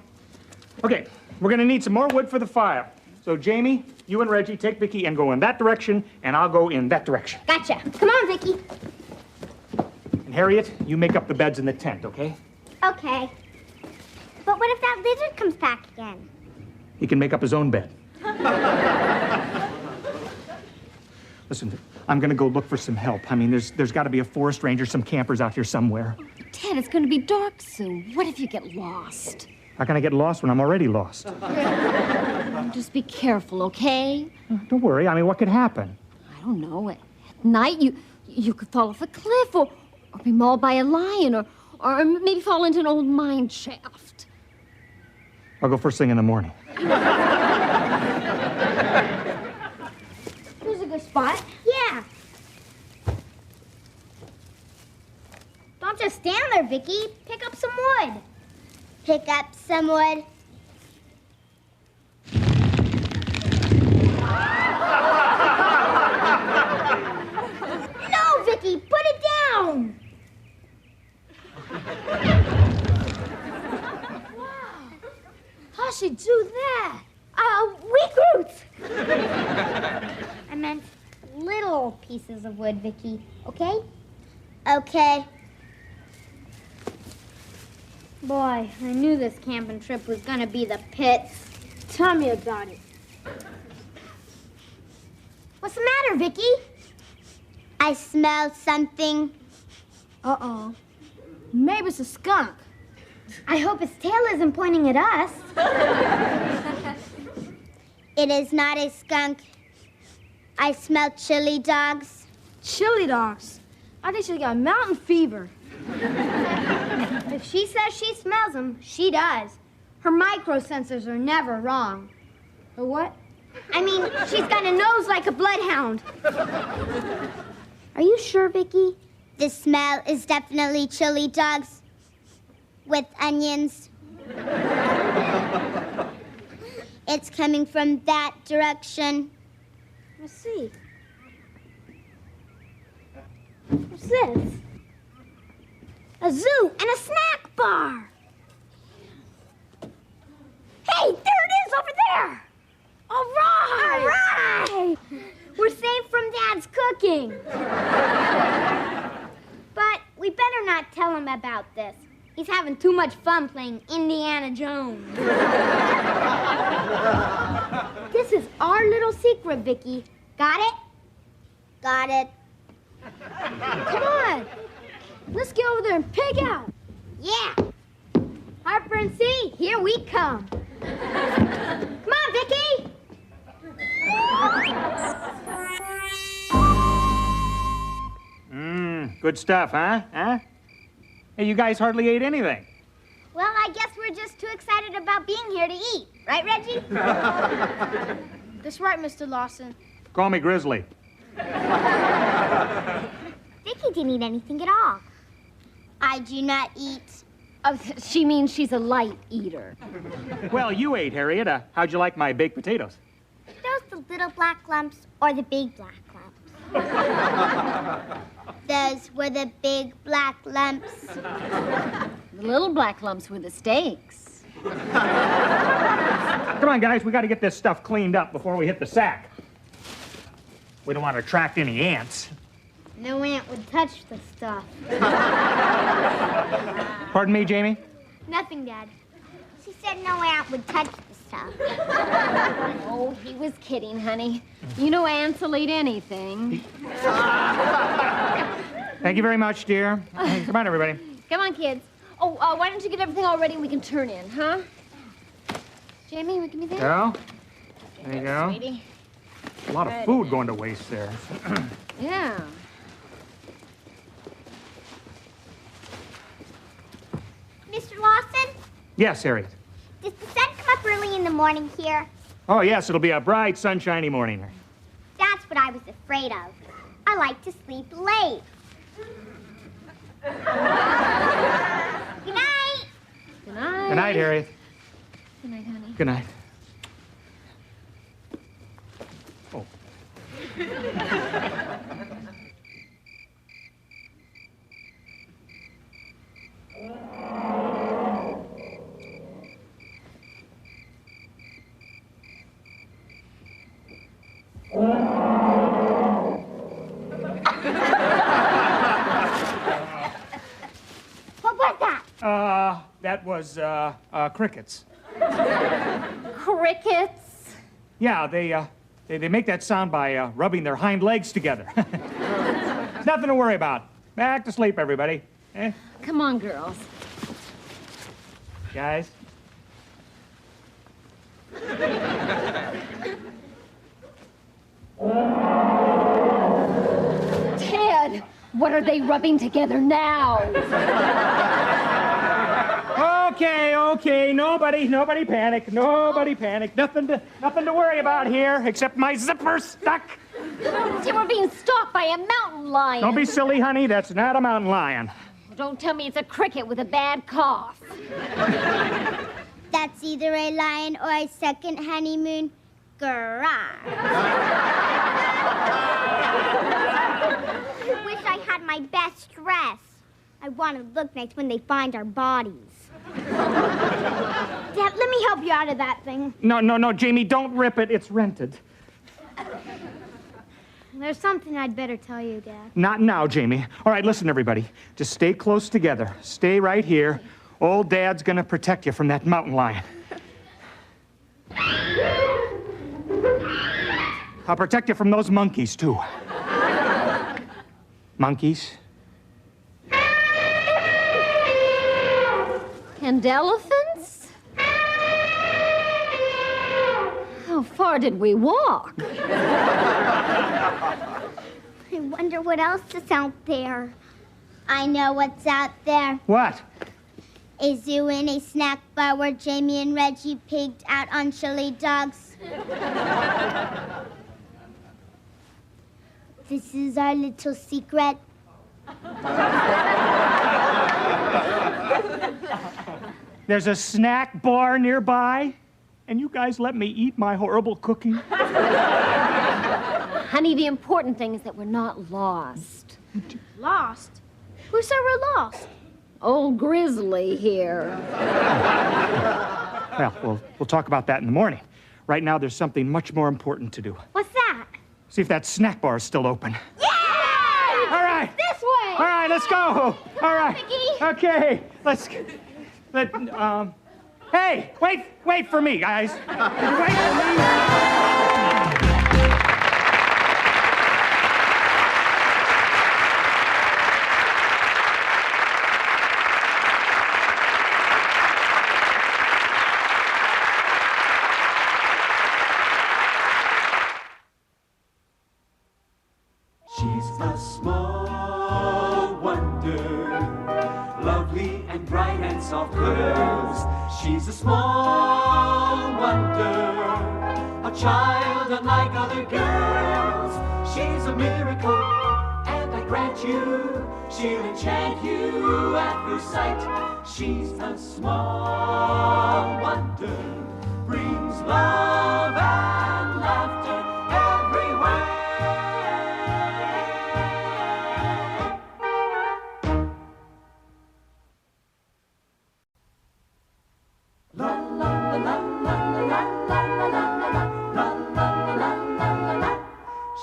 Okay, we're gonna need some more wood for the fire. So, Jamie, you and Reggie take Vicky and go in that direction, and I'll go in that direction. Gotcha. Come on, Vicky. And Harriet, you make up the beds in the tent, okay? Okay. But what if that lizard comes back again? He can make up his own bed. Listen, I'm gonna go look for some help. I mean, there's got to be a forest ranger, some campers out here somewhere. Ted, it's going to be dark soon. What if you get lost? How can I get lost when I'm already lost? Just be careful, okay? Don't worry. I mean, what could happen? I don't know. At night, you could fall off a cliff or be mauled by a lion or maybe fall into an old mine shaft. I'll go first thing in the morning. Here's a good spot. Yeah. Don't just stand there, Vicky. Pick up some wood. Pick up some wood. No, Vicky, put it down. How'd she do that? Weak roots. I meant little pieces of wood, Vicky. Okay? Okay. Boy, I knew this camping trip was gonna be the pits. Tell me about it. What's the matter, Vicky? I smell something. Uh-oh. Maybe it's a skunk. I hope his tail isn't pointing at us. It is not a skunk. I smell chili dogs. Chili dogs. I think she's got mountain fever. If she says she smells them, she does. Her micro sensors are never wrong. Or what? I mean, she's got a nose like a bloodhound. Are you sure, Vicky? The smell is definitely chili dogs with onions. It's coming from that direction. Let's see. What's this? A zoo and a snack bar. Hey, there it is over there. All right. All right. We're safe from Dad's cooking. But we better not tell him about this. He's having too much fun playing Indiana Jones. This is our little secret, Vicky. Got it? Got it. Come on. Let's get over there and pig out. Yeah. Harper and C, here we come. Come on, Vicky. Good stuff, huh? Hey, you guys hardly ate anything. Well, I guess we're just too excited about being here to eat. Right, Reggie? That's right, Mr. Lawson. Call me Grizzly. Vicky didn't eat anything at all. I do not eat. She means she's a light eater. Well, you ate, Harriet. How'd you like my baked potatoes? Those the little black lumps or the big black lumps? Those were the big black lumps. The little black lumps were the steaks. Come on, guys. We got to get this stuff cleaned up before we hit the sack. We don't want to attract any ants. No ant would touch the stuff. Pardon me, Jamie? Nothing, Dad. She said no ant would touch the stuff. Oh, he was kidding, honey. You know ants will eat anything. Thank you very much, dear. Come on, everybody. Come on, kids. Oh, why don't you get everything all ready and we can turn in, huh? Jamie, we can be there? Go. There you go. Sweetie. A lot of food going to waste there. Yeah. Mr. Lawson, Yes, Harriet. does the sun come up early in the morning here? Oh, yes, it'll be a bright, sunshiny morning. That's what I was afraid of. I like to sleep late. Good night. Good night. Good night, Harriet. Good night, honey. Good night. Oh. What was that? That was, crickets. Crickets. Yeah, they make that sound by rubbing their hind legs together. It's nothing to worry about. Back to sleep, everybody. Eh? Come on, girls. Guys? Ted, what are they rubbing together now? Okay. Nobody panic. Nobody panic. Nothing to worry about here except my zipper stuck. They were being stalked by a mountain lion. Don't be silly, honey. That's not a mountain lion. Don't tell me it's a cricket with a bad cough. That's either a lion or a second honeymoon garage. I wish I had my best dress. I want to look nice when they find our bodies. Dad, let me help you out of that thing. No, Jamie, don't rip it. It's rented. There's something I'd better tell you, Dad. Not now, Jamie. All right, listen, everybody. Just stay close together. Stay right here. Old Dad's gonna protect you from that mountain lion. I'll protect you from those monkeys, too. Monkeys? And elephants? How far did we walk? I wonder what else is out there. I know what's out there. What? A zoo and a snack bar where Jamie and Reggie pigged out on chili dogs. This is our little secret. There's a snack bar nearby, and you guys let me eat my horrible cookie? Honey, the important thing is that we're not lost. Lost? Who said we're lost? Old Grizzly here. Well, we'll talk about that in the morning. Right now, there's something much more important to do. What's that? See if that snack bar is still open. Yeah! All right. This way! All right, let's go. All right. Mickey. Okay, hey, wait for me, guys. Wait for me. She's a small wonder, lovely and bright and soft curves. She's a small wonder, a child unlike other girls. She's a miracle, and I grant you, she'll enchant you at first sight. She's a small wonder, brings love and laughter everywhere.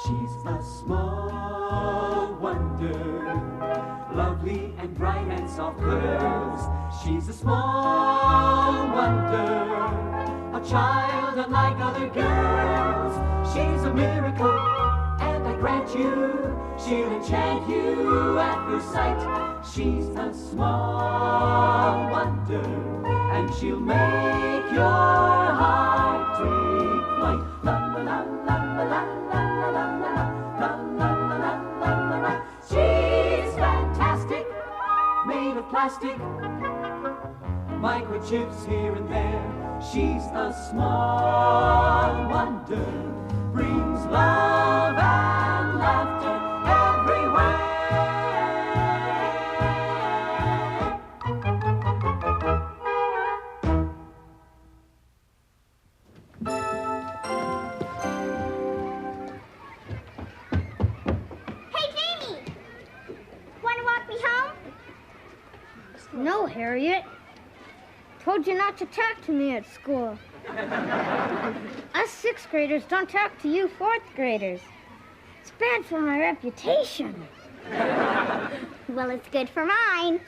She's a small wonder, lovely and bright and soft curves. She's a small wonder, a child unlike other girls. She's a miracle, and I grant you, she'll enchant you at first sight. She's a small wonder, and she'll make your heart take flight. La la la la la la la la la la. She's fantastic, made of plastic, microchips here and there. She's a small wonder, brings love and laughter everywhere. No, Harriet. Told you not to talk to me at school. Us sixth graders don't talk to you fourth graders. It's bad for my reputation. Well, it's good for mine.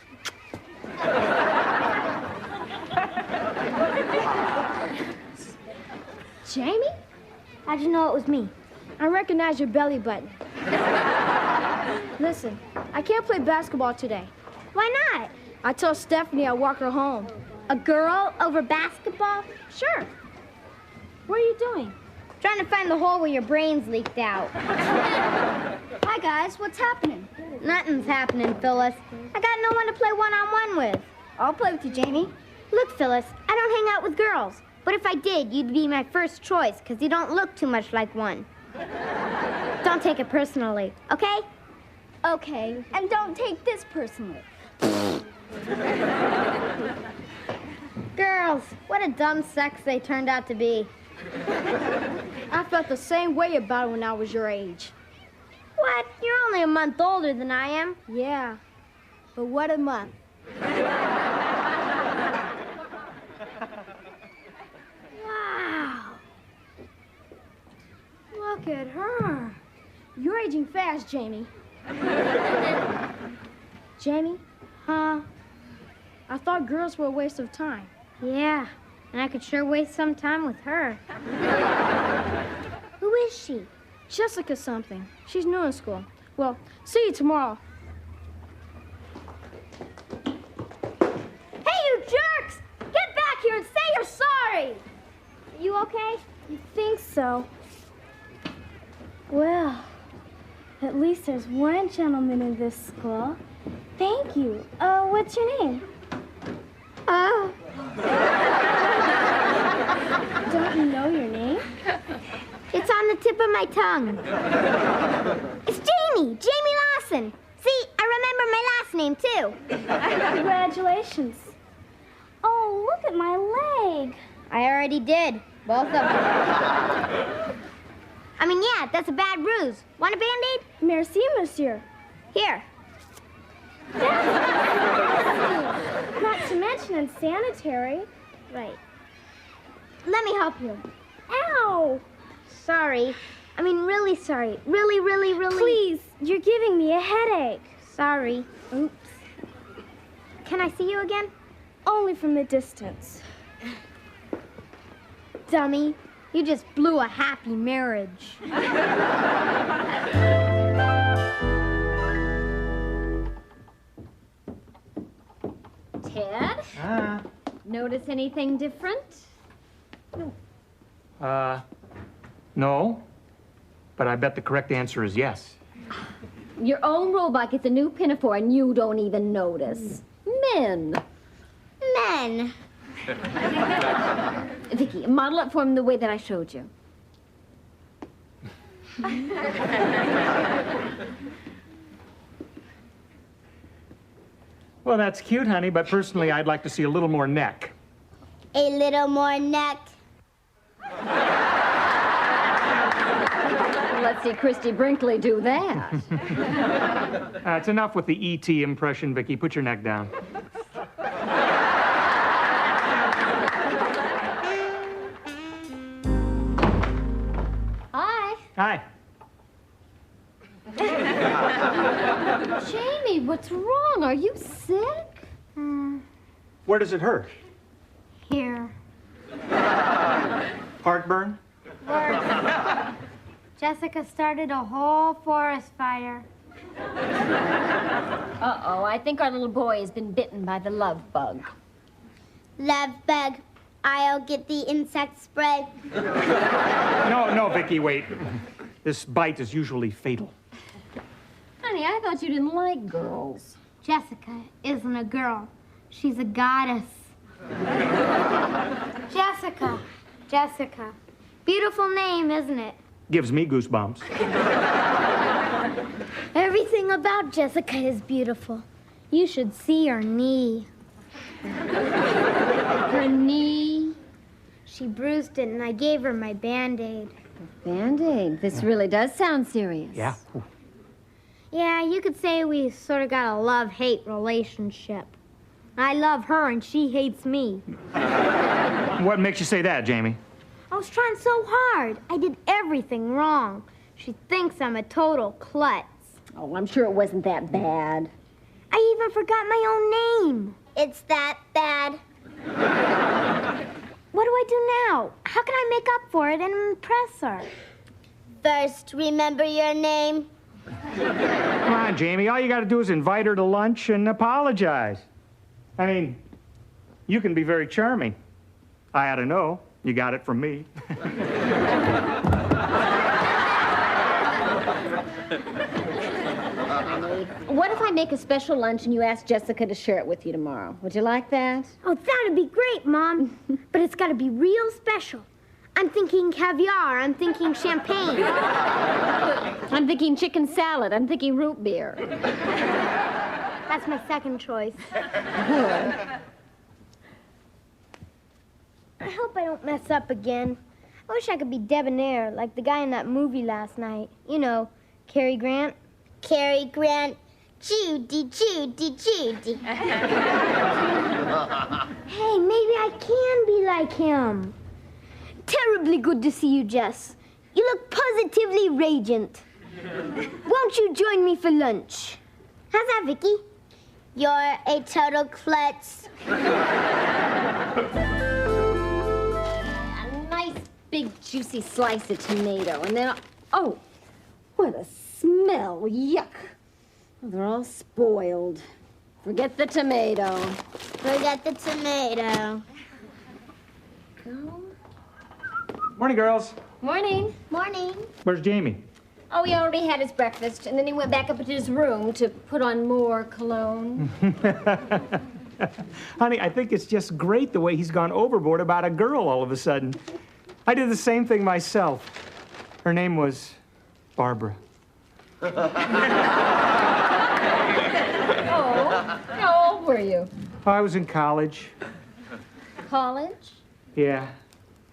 Jamie? How'd you know it was me? I recognize your belly button. Listen, I can't play basketball today. Why not? I told Stephanie I'd walk her home. A girl over basketball? Sure. What are you doing? Trying to find the hole where your brains leaked out. Hi, guys. What's happening? Nothing's happening, Phyllis. I got no one to play one-on-one with. I'll play with you, Jamie. Look, Phyllis, I don't hang out with girls. But if I did, you'd be my first choice, because you don't look too much like one. Don't take it personally, okay? Okay. And don't take this personally. Girls, what a dumb sex they turned out to be. I felt the same way about it when I was your age. What? You're only a month older than I am. Yeah, but what a month. Wow. Look at her. You're aging fast, Jamie. Jamie? Huh? I thought girls were a waste of time. Yeah, and I could sure waste some time with her. Who is she? Jessica something. She's new in school. Well, see you tomorrow. Hey, you jerks! Get back here and say you're sorry! You okay? You think so? Well, at least there's one gentleman in this school. Thank you. What's your name? Don't you know your name? It's on the tip of my tongue. It's Jamie Lawson. See, I remember my last name, too. Congratulations. Oh, look at my leg. I already did. Both of them. I mean, yeah, that's a bad bruise. Want a Band-Aid? Merci, monsieur. Here. Not to mention unsanitary. Right. Let me help you. Ow! Sorry. I mean, really sorry. Really, really, really. Please, you're giving me a headache. Sorry. Oops. Can I see you again? Only from a distance. Dummy, you just blew a happy marriage. Ted? Notice anything different? No. But I bet the correct answer is yes. Your own robot gets a new pinafore and you don't even notice. Men. Men. Vicky, model it for him the way that I showed you. Well, that's cute, honey, but personally, I'd like to see a little more neck. A little more neck. Let's see Christy Brinkley do that. It's enough with the E.T. impression, Vicky. Put your neck down. Hi. Hi. Jamie, what's wrong? Are you sick? Where does it hurt? Here. Heartburn? Jessica started a whole forest fire. Uh-oh, I think our little boy has been bitten by the love bug. Love bug. I'll get the insect spray. No, Vicky, wait. This bite is usually fatal. Honey, I thought you didn't like girls. Jessica isn't a girl. She's a goddess. Jessica. Beautiful name, isn't it? Gives me goosebumps. Everything about Jessica is beautiful. You should see her knee. Her knee. She bruised it, and I gave her my Band-Aid. Band-Aid? This really does sound serious. Yeah? Yeah, you could say we sort of got a love-hate relationship. I love her, and she hates me. What makes you say that, Jamie? I was trying so hard. I did everything wrong. She thinks I'm a total klutz. Oh, I'm sure it wasn't that bad. I even forgot my own name. It's that bad. What do I do now? How can I make up for it and impress her? First, remember your name. Come on, Jamie. All you got to do is invite her to lunch and apologize. I mean, you can be very charming. I ought to know. You got it from me. What if I make a special lunch and you ask Jessica to share it with you tomorrow? Would you like that? Oh, that'd be great, Mom. But it's got to be real special. I'm thinking caviar. I'm thinking champagne. I'm thinking chicken salad. I'm thinking root beer. That's my second choice. I hope I don't mess up again. I wish I could be debonair, like the guy in that movie last night. You know, Cary Grant. Cary Grant. Judy. Hey, maybe I can be like him. Terribly good to see you, Jess. You look positively radiant. Won't you join me for lunch? How's that, Vicky? You're a total klutz. A nice big juicy slice of tomato, and then, oh, what a smell! Yuck! Oh, they're all spoiled. Forget the tomato. Forget the tomato. Go. Morning, girls. Morning. Morning. Where's Jamie? Oh, he already had his breakfast, and then he went back up into his room to put on more cologne. Honey, I think it's just great the way he's gone overboard about a girl all of a sudden. I did the same thing myself. Her name was Barbara. Oh, how old were you? I was in college. College? Yeah.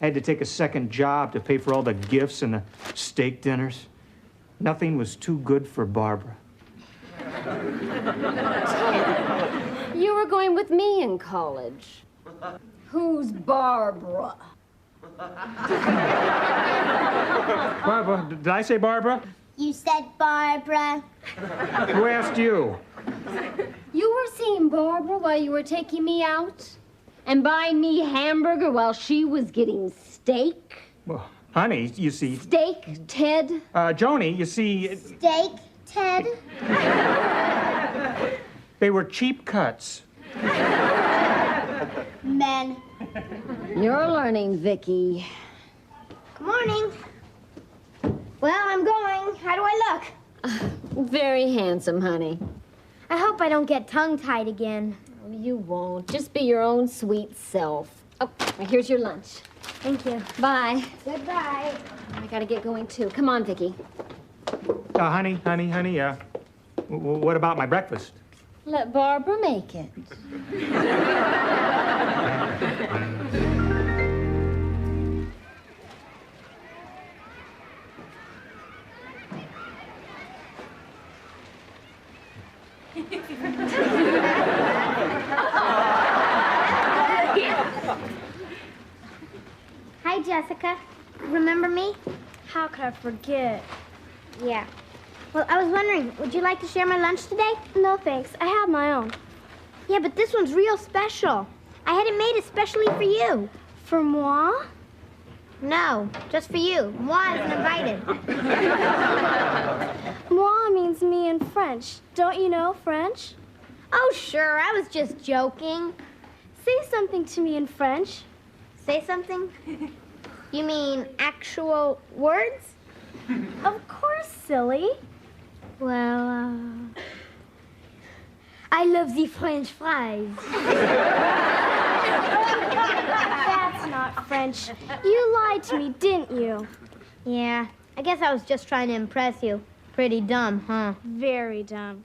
I had to take a second job to pay for all the gifts and the steak dinners. Nothing was too good for Barbara. You were going with me in college. Who's Barbara? Barbara, did I say Barbara? You said Barbara. Who asked you? You were seeing Barbara while you were taking me out? And buying me hamburger while she was getting steak? Well, honey, you see... Steak, Ted? Joni, you see... Steak, Ted. They were cheap cuts. Men. You're learning, Vicky. Good morning. Well, I'm going. How do I look? Very handsome, honey. I hope I don't get tongue-tied again. Oh, you won't. Just be your own sweet self. Oh, here's your lunch. Thank you. Bye. Goodbye. I gotta get going, too. Come on, Vicky. Honey, what about my breakfast? Let Barbara make it. Hi, Jessica. Remember me? How could I forget? Yeah. Well, I was wondering, would you like to share my lunch today? No, thanks. I have my own. Yeah, but this one's real special. I had it made especially for you. For moi? No, just for you. Moi isn't invited. Moi means me in French. Don't you know French? Oh, sure. I was just joking. Say something to me in French. Say something? You mean actual words? Of course, silly. Well, I love the French fries. That's not French. You lied to me, didn't you? Yeah, I guess I was just trying to impress you. Pretty dumb, huh? Very dumb.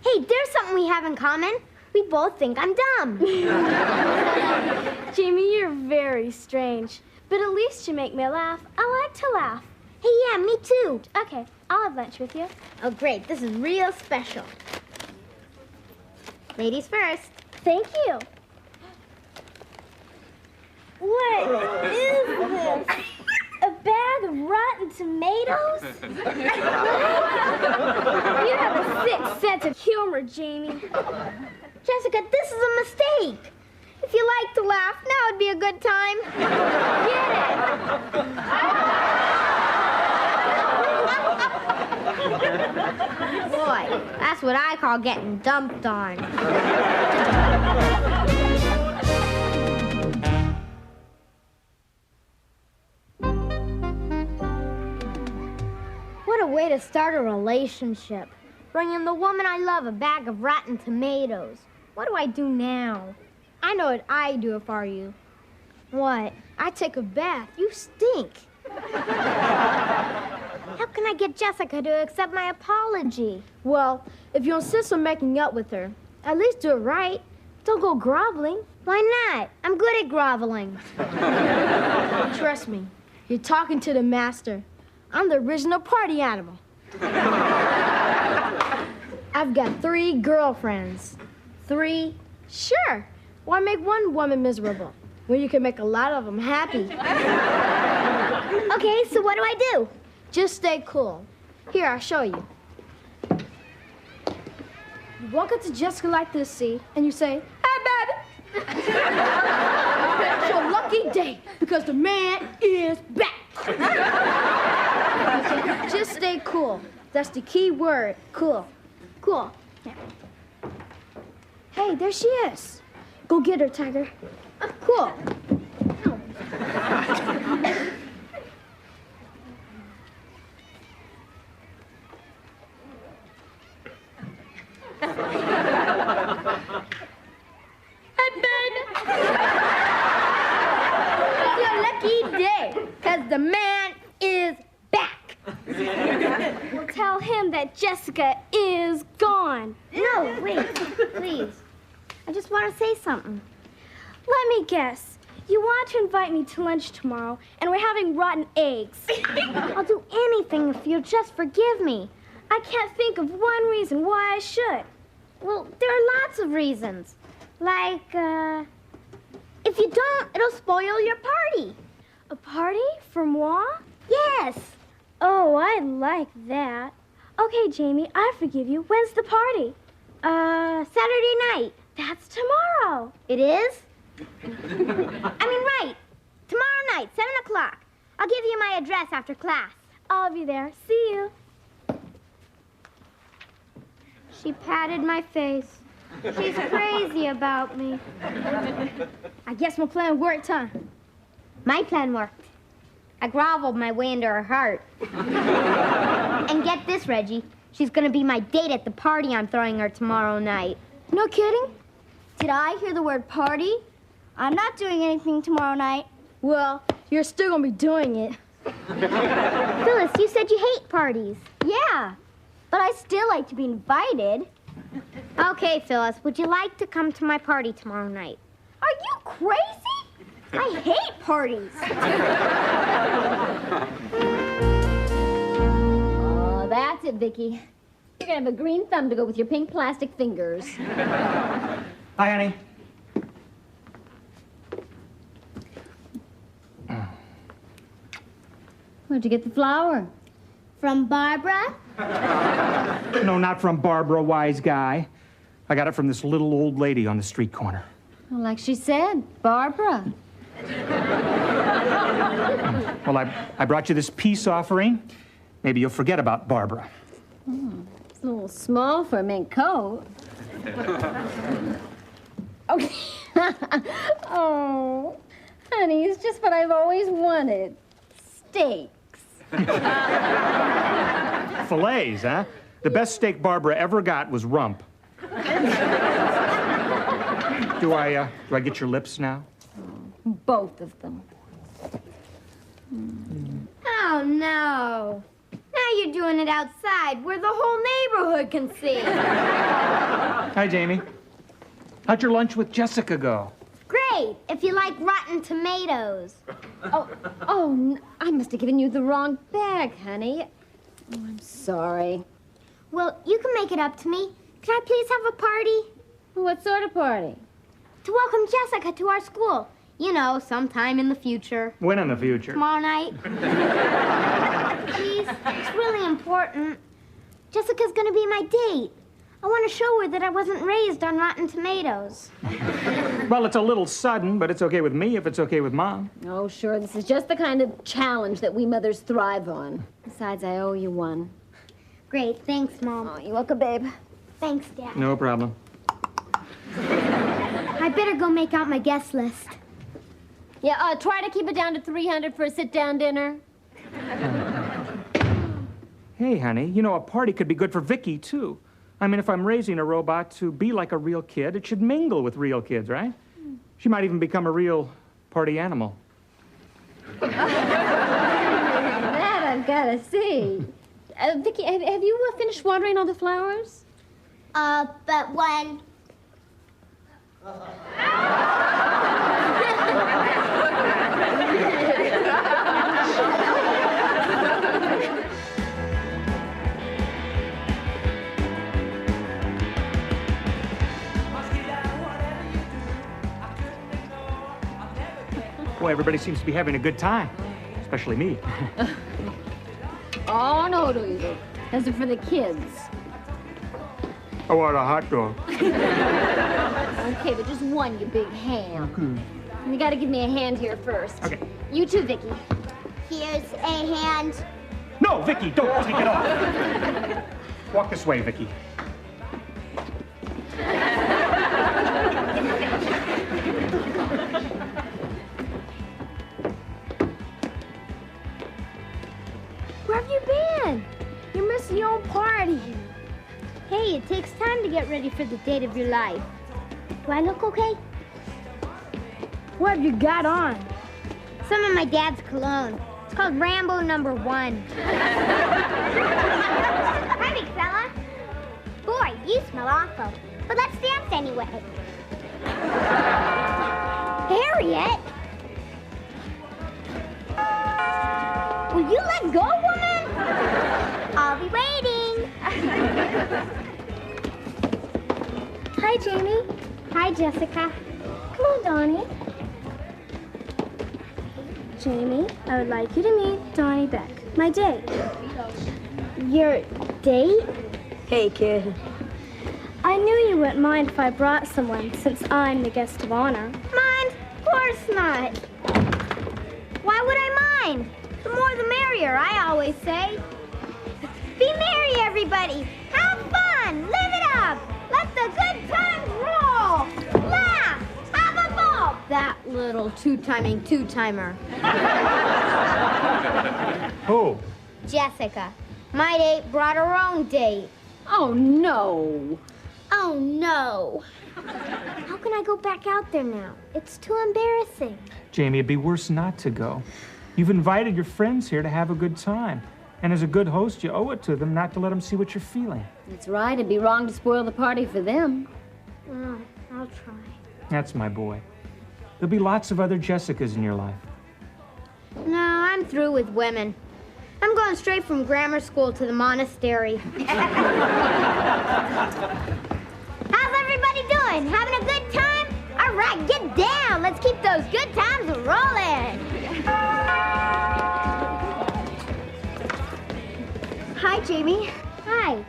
Hey, there's something we have in common. We both think I'm dumb. Jamie, you're very strange. But at least you make me laugh. I like to laugh. Hey, yeah, me too. Okay, I'll have lunch with you. Oh, great. This is real special. Ladies first. Thank you. What is this? A bag of rotten tomatoes? You have a sick sense of humor, Jamie. Jessica, this is a mistake. If you like to laugh, now would be a good time. Get it? Boy, that's what I call getting dumped on. What a way to start a relationship. Bringing the woman I love a bag of rotten tomatoes. What do I do now? I know what I'd do if I were you. What? I'd take a bath. You stink. How can I get Jessica to accept my apology? Well, if you insist on making up with her, at least do it right. Don't go groveling. Why not? I'm good at groveling. Trust me, you're talking to the master. I'm the original party animal. I've got 3 girlfriends. 3? Sure. Why make one woman miserable when you can make a lot of them happy? Okay, so what do I do? Just stay cool. Here, I'll show you. You walk up to Jessica like this, see, and you say, "Hey, baby." It's your lucky day because the man is back. Just stay cool. That's the key word, cool. Cool. Yeah. Hey, there she is. Go get her, Tiger. Cool. Hey, baby. It's your lucky day, because the man is back. Well, tell him that Jessica is gone. No, wait, please. I just want to say something. Let me guess. You want to invite me to lunch tomorrow, and we're having rotten eggs. I'll do anything if you'll just forgive me. I can't think of one reason why I should. Well, there are lots of reasons. Like, if you don't, it'll spoil your party. A party for moi? Yes. Oh, I like that. Okay, Jamie, I forgive you. When's the party? Saturday night. That's tomorrow. It is? Right. Tomorrow night, 7 o'clock. I'll give you my address after class. I'll be there. See you. She patted my face. She's crazy about me. I guess my plan worked, huh? My plan worked. I groveled my way into her heart. And get this, Reggie. She's gonna be my date at the party I'm throwing her tomorrow night. No kidding? Did I hear the word party? I'm not doing anything tomorrow night. Well, you're still gonna be doing it. Phyllis, you said you hate parties. Yeah, but I still like to be invited. Okay, Phyllis, would you like to come to my party tomorrow night? Are you crazy? I hate parties. Oh, that's it, Vicky. You're gonna have a green thumb to go with your pink plastic fingers. Hi, honey. Where'd you get the flour? From Barbara? No, not from Barbara, wise guy. I got it from this little old lady on the street corner. Well, like she said, Barbara. Well, I brought you this peace offering. Maybe you'll forget about Barbara. It's a little small for a mink coat. Okay. Oh, honey, it's just what I've always wanted. Steaks. Fillets, huh? The best steak Barbara ever got was rump. Do I get your lips now? Both of them. Oh, no. Now you're doing it outside where the whole neighborhood can see. Hi, Jamie. How'd your lunch with Jessica go? Great, if you like rotten tomatoes. I must have given you the wrong bag, honey. Oh, I'm sorry. Well, you can make it up to me. Can I please have a party? What sort of party? To welcome Jessica to our school. You know, sometime in the future. When in the future? Tomorrow night. Please, it's really important. Jessica's gonna be my date. I want to show her that I wasn't raised on rotten tomatoes. Well, it's a little sudden, but it's okay with me if it's okay with Mom. Oh, sure. This is just the kind of challenge that we mothers thrive on. Besides, I owe you one. Great, thanks, Mom. Oh, you're welcome, babe. Thanks, Dad. No problem. I better go make out my guest list. Yeah, try to keep it down to 300 for a sit-down dinner. Hey, honey, you know, a party could be good for Vicky, too. I mean, if I'm raising a robot to be like a real kid, it should mingle with real kids, right? She might even become a real party animal. That I've got to see. Vicky, have you finished watering all the flowers? But when... Boy, everybody seems to be having a good time, especially me. Oh, no, Louise. Those are for the kids. I want a hot dog. Okay, but just one, you big ham. You gotta give me a hand here first. Okay. You too, Vicky. Here's a hand. No, Vicky, don't take it off. Walk this way, Vicky. Where have you been? You're missing your own party. Hey, it takes time to get ready for the date of your life. Do I look okay? What have you got on? Some of my dad's cologne. It's called Rambo number 1. Hi, big fella. Boy, you smell awful. But let's dance anyway. Harriet? Will you let go, woman? I'll be waiting. Hi, Jamie. Hi, Jessica. Come on, Donnie. Jamie, I would like you to meet Donnie Beck, my date. Your date? Hey, kid. I knew you wouldn't mind if I brought someone, since I'm the guest of honor. Mind? Of course not. Why would I mind? The more the merrier, I always say. Be merry, everybody. Have fun. Live it up. Let the good times roll. Laugh. Have a ball. That little two-timer. Who? Jessica. My date brought her own date. Oh, no. Oh, no. How can I go back out there now? It's too embarrassing. Jamie, it'd be worse not to go. You've invited your friends here to have a good time. And as a good host, you owe it to them not to let them see what you're feeling. That's right. It'd be wrong to spoil the party for them. Oh, I'll try. That's my boy. There'll be lots of other Jessicas in your life. No, I'm through with women. I'm going straight from grammar school to the monastery. How's everybody doing? Having a good time? All right, get down. Let's keep those good times rolling. Hi, Jamie. Hi.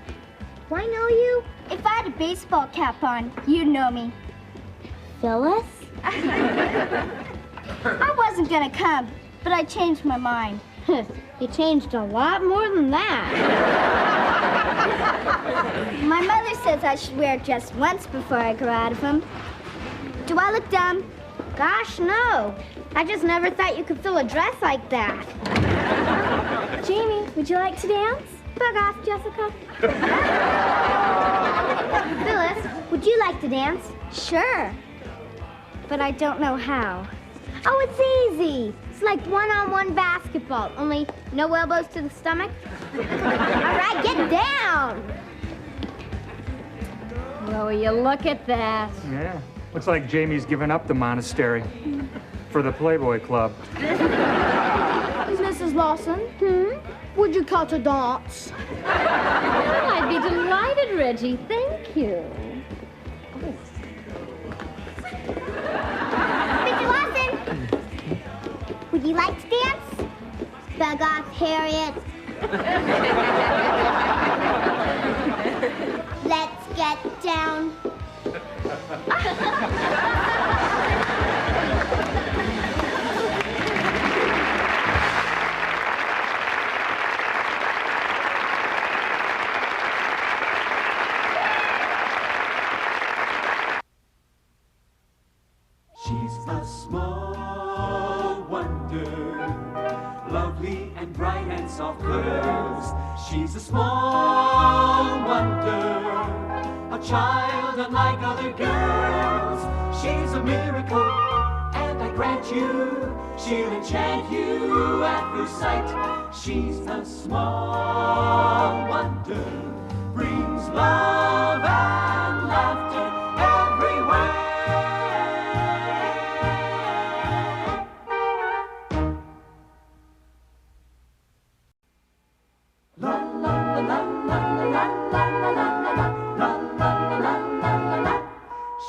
Do I know you? If I had a baseball cap on, you'd know me. Phyllis? I wasn't gonna come, but I changed my mind. You changed a lot more than that. My mother says I should wear it just once before I grow out of them. Do I look dumb? Gosh, no. I just never thought you could fill a dress like that. Jamie, would you like to dance? Bug off, Jessica. Phyllis, would you like to dance? Sure. But I don't know how. Oh, it's easy. It's like one-on-one basketball, only no elbows to the stomach. All right, get down. Oh, you look at that. Yeah. Looks like Jamie's given up the monastery for the Playboy Club. Mrs. Lawson? Would you cut a dance? Oh, I'd be delighted, Reggie. Thank you. Mr. Lawson, would you like to dance? Bug off, Harriet. Let's get down. She's a small wonder, lovely and bright and soft curves. She's a small wonder, a child unlike other girls. She's a miracle, and I grant you, she'll enchant you at first sight. She's a small wonder, brings love and laughter everywhere.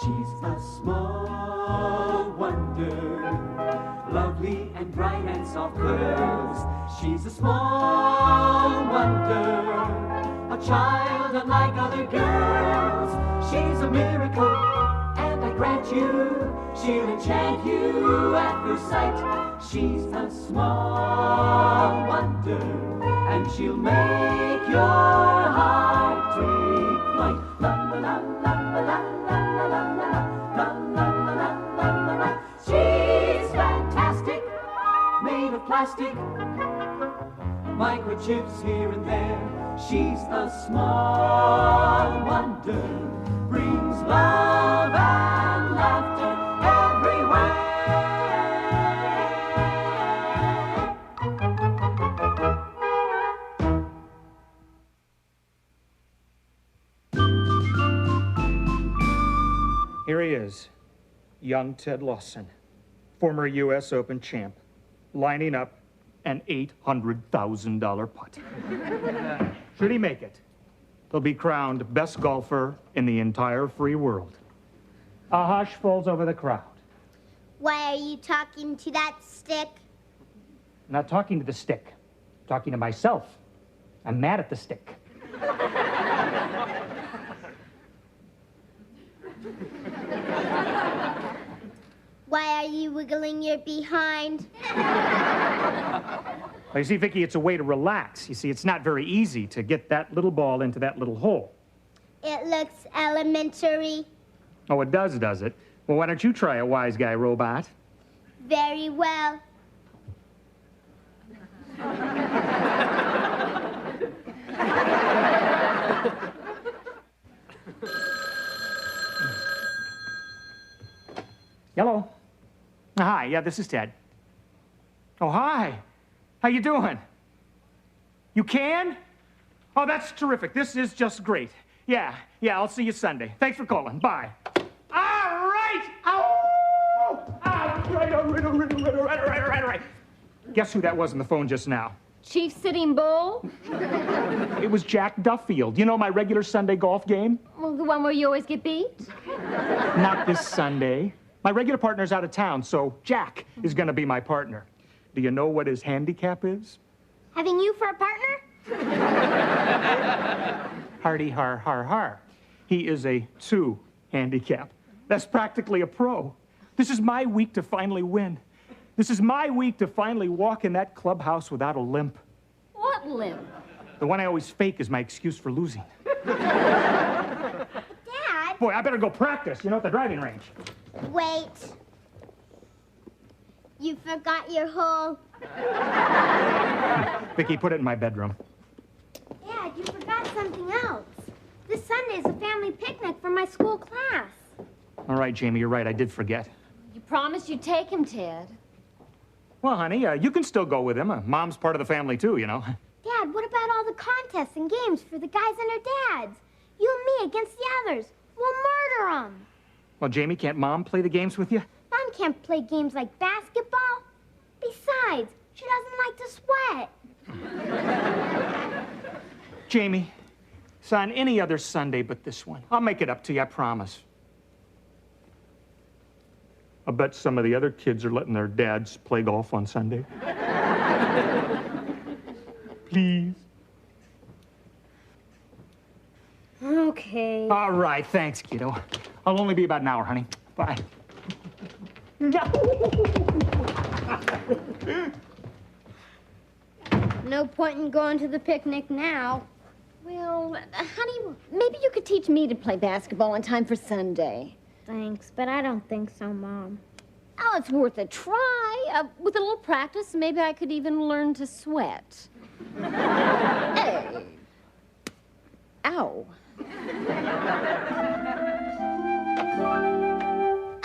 She's a small wonder, lovely and bright and soft curves. She's a small wonder, a child unlike other girls. She's a miracle, and I grant you, she'll enchant you at first sight. She's a small wonder, and she'll make your heart take flight. La la la la la la la la la la la la. She's fantastic, made of plastic, microchips here and there. She's a small wonder, brings love and laughter everywhere. Here he is, young Ted Lawson, former U.S. Open champ, lining up an $800,000 putt. Should he make it, he'll be crowned best golfer in the entire free world. A hush falls over the crowd. Why are you talking to that stick? I'm not talking to the stick. I'm talking to myself. I'm mad at the stick. Why are you wiggling your behind? Well, you see, Vicky, it's a way to relax. You see, it's not very easy to get that little ball into that little hole. It looks elementary. Oh, it does it? Well, why don't you try it, wise guy robot? Very well. Hello. Hi, yeah, this is Ted. Oh, hi. How you doing? You can? Oh, that's terrific. This is just great. Yeah, I'll see you Sunday. Thanks for calling. Bye. All right. Oh! All right. Guess who that was on the phone just now? Chief Sitting Bull? It was Jack Duffield. You know my regular Sunday golf game? Well, the one where you always get beat? Not this Sunday. My regular partner's out of town, so Jack is going to be my partner. Do you know what his handicap is? Having you for a partner? Hardy har har har. He is a 2 handicap. That's practically a pro. This is my week to finally win. This is my week to finally walk in that clubhouse without a limp. What limp? The one I always fake is my excuse for losing. Dad? Boy, I better go practice, at the driving range. Wait. You forgot your hole. Vicky, put it in my bedroom. Dad, you forgot something else. This Sunday is a family picnic for my school class. All right, Jamie, you're right. I did forget. You promised you'd take him, Ted. Well, honey, you can still go with him. Mom's part of the family, too, Dad, what about all the contests and games for the guys and their dads? You and me against the others. We'll murder them. Well, Jamie, can't Mom play the games with you? Mom can't play games like basketball. Besides, she doesn't like to sweat. Jamie, son, any other Sunday but this one. I'll make it up to you, I promise. I bet some of the other kids are letting their dads play golf on Sunday. Please. Okay. All right, thanks, kiddo. I'll only be about an hour, honey. Bye. No point in going to the picnic now. Well, honey, maybe you could teach me to play basketball in time for Sunday. Thanks, but I don't think so, Mom. Oh, it's worth a try. With a little practice, maybe I could even learn to sweat. Hey. Ow.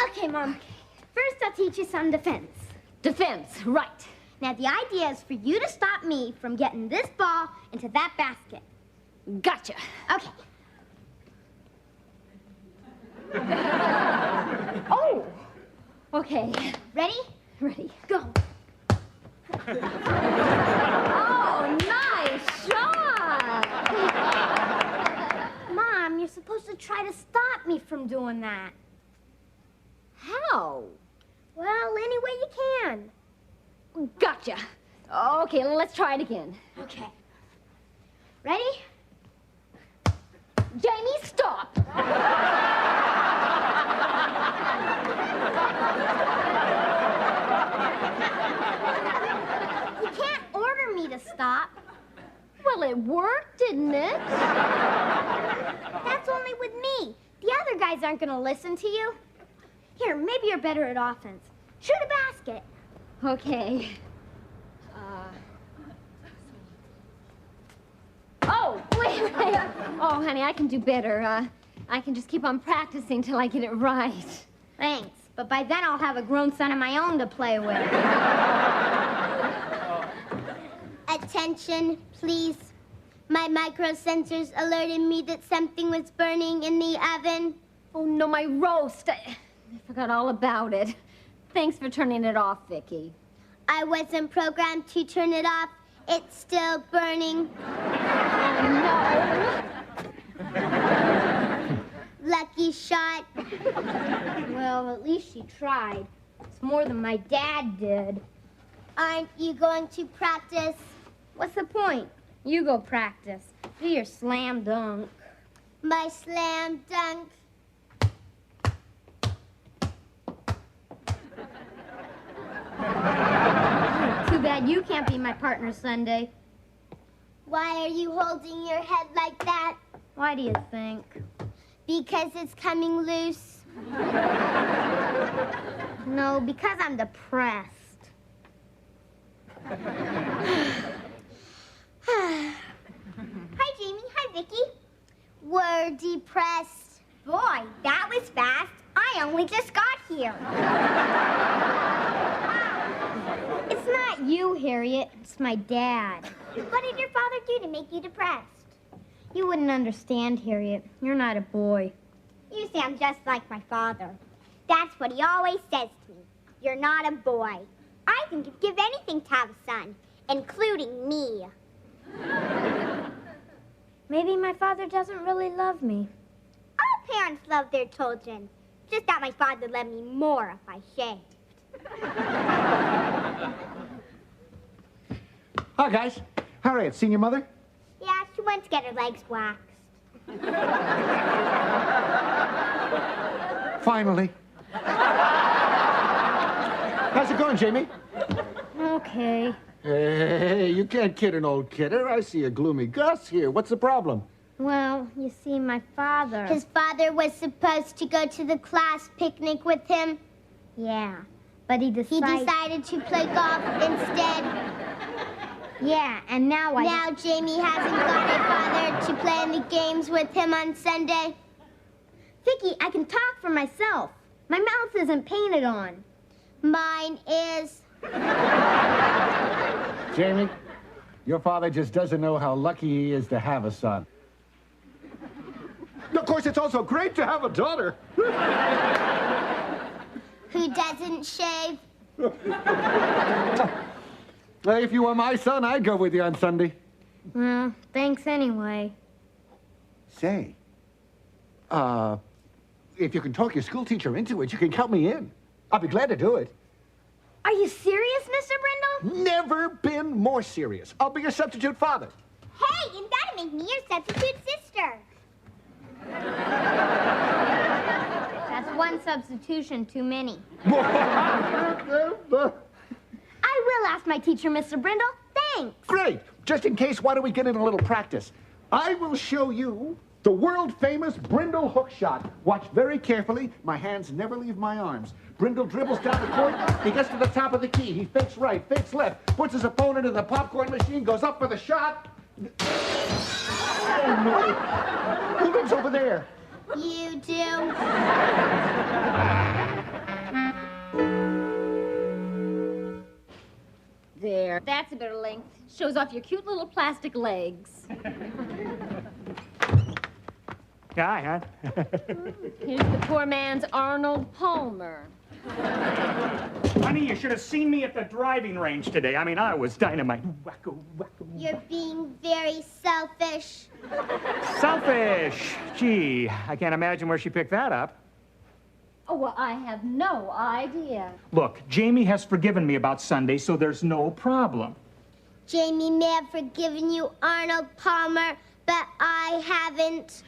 Okay, Mom. First, I'll teach you some defense. Defense, right. Now, the idea is for you to stop me from getting this ball into that basket. Gotcha. Okay. Oh. Okay. Ready? Ready. Go. Oh, nice shot. Mom, you're supposed to try to stop me from doing that. How? Well, any way you can. Gotcha. Okay, let's try it again. Okay. Ready? Jamie, stop. You can't order me to stop. Well, it worked, didn't it? That's only with me. The other guys aren't going to listen to you. Here, maybe you're better at offense. Shoot a basket. Okay. Oh, wait. Oh, honey, I can do better. I can just keep on practicing till I get it right. Thanks, but by then I'll have a grown son of my own to play with. Attention, please. My microsensors alerted me that something was burning in the oven. Oh, no, my roast. I forgot all about it. Thanks for turning it off, Vicky. I wasn't programmed to turn it off. It's still burning. Oh, no. Lucky shot. Well, at least she tried. It's more than my dad did. Aren't you going to practice? What's the point? You go practice. Do your slam dunk. My slam dunk. Too bad you can't be my partner Sunday. Why are you holding your head like that? Why do you think? Because it's coming loose. No, because I'm depressed. Hi, Jamie. Hi, Vicky. We're depressed. Boy, that was fast. I only just got here. It's not you, Harriet. It's my dad. What did your father do to make you depressed? You wouldn't understand, Harriet. You're not a boy. You sound just like my father. That's what he always says to me. You're not a boy. I think you'd give anything to have a son, including me. Maybe my father doesn't really love me. All parents love their children. Just that my father loved me more if I shaved. Hi, guys. Harriet, seen your mother? Yeah, she went to get her legs waxed. Finally. How's it going, Jamie? Okay. Hey, you can't kid an old kidder. I see a gloomy Gus here. What's the problem? Well, you see, my father... His father was supposed to go to the class picnic with him. Yeah, but he He decided to play golf instead. Yeah, and now Now Jamie hasn't got a father to play in the games with him on Sunday. Vicky, I can talk for myself. My mouth isn't painted on. Mine is. Jamie, your father just doesn't know how lucky he is to have a son. Of course, it's also great to have a daughter. Who doesn't shave? If you were my son, I'd go with you on Sunday. Well, thanks anyway. Say, if you can talk your school teacher into it, you can count me in. I'll be glad to do it. Are you serious, Mr. Brindle? Never been more serious. I'll be your substitute father. Hey, and that'll make me your substitute sister. That's one substitution too many. I will ask my teacher, Mr. Brindle. Thanks. Great. Just in case, why don't we get in a little practice? I will show you the world-famous Brindle hook shot. Watch very carefully. My hands never leave my arms. Brindle dribbles down the court. He gets to the top of the key. He fakes right, fakes left, puts his opponent in the popcorn machine, goes up for the shot. Oh, no. Who lives over there? You do. There. That's a bit of length. Shows off your cute little plastic legs. Hi, hon. Here's the poor man's Arnold Palmer. Honey, you should have seen me at the driving range today. I mean, I was dynamite. Wacko, wacko. You're being very selfish. Selfish. Gee, I can't imagine where she picked that up. Oh, well, I have no idea. Look, Jamie has forgiven me about Sunday, so there's no problem. Jamie may have forgiven you, Arnold Palmer, but I haven't.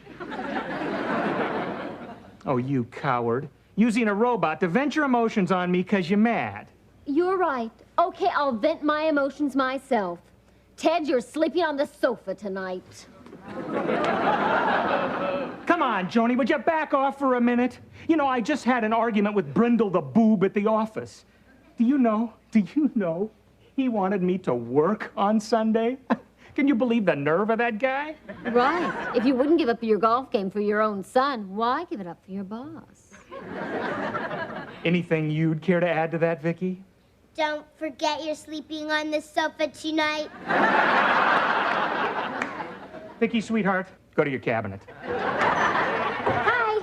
Oh, you coward. Using a robot to vent your emotions on me because you're mad. You're right. Okay, I'll vent my emotions myself. Ted, you're sleeping on the sofa tonight. Come on, Joni, would you back off for a minute? You know, I just had an argument with Brindle the boob at the office. Do you know he wanted me to work on Sunday? Can you believe the nerve of that guy? Right. If you wouldn't give up your golf game for your own son, why give it up for your boss? Anything you'd care to add to that, Vicky? Don't forget you're sleeping on the sofa tonight. Vicky, sweetheart, go to your cabinet. Hi.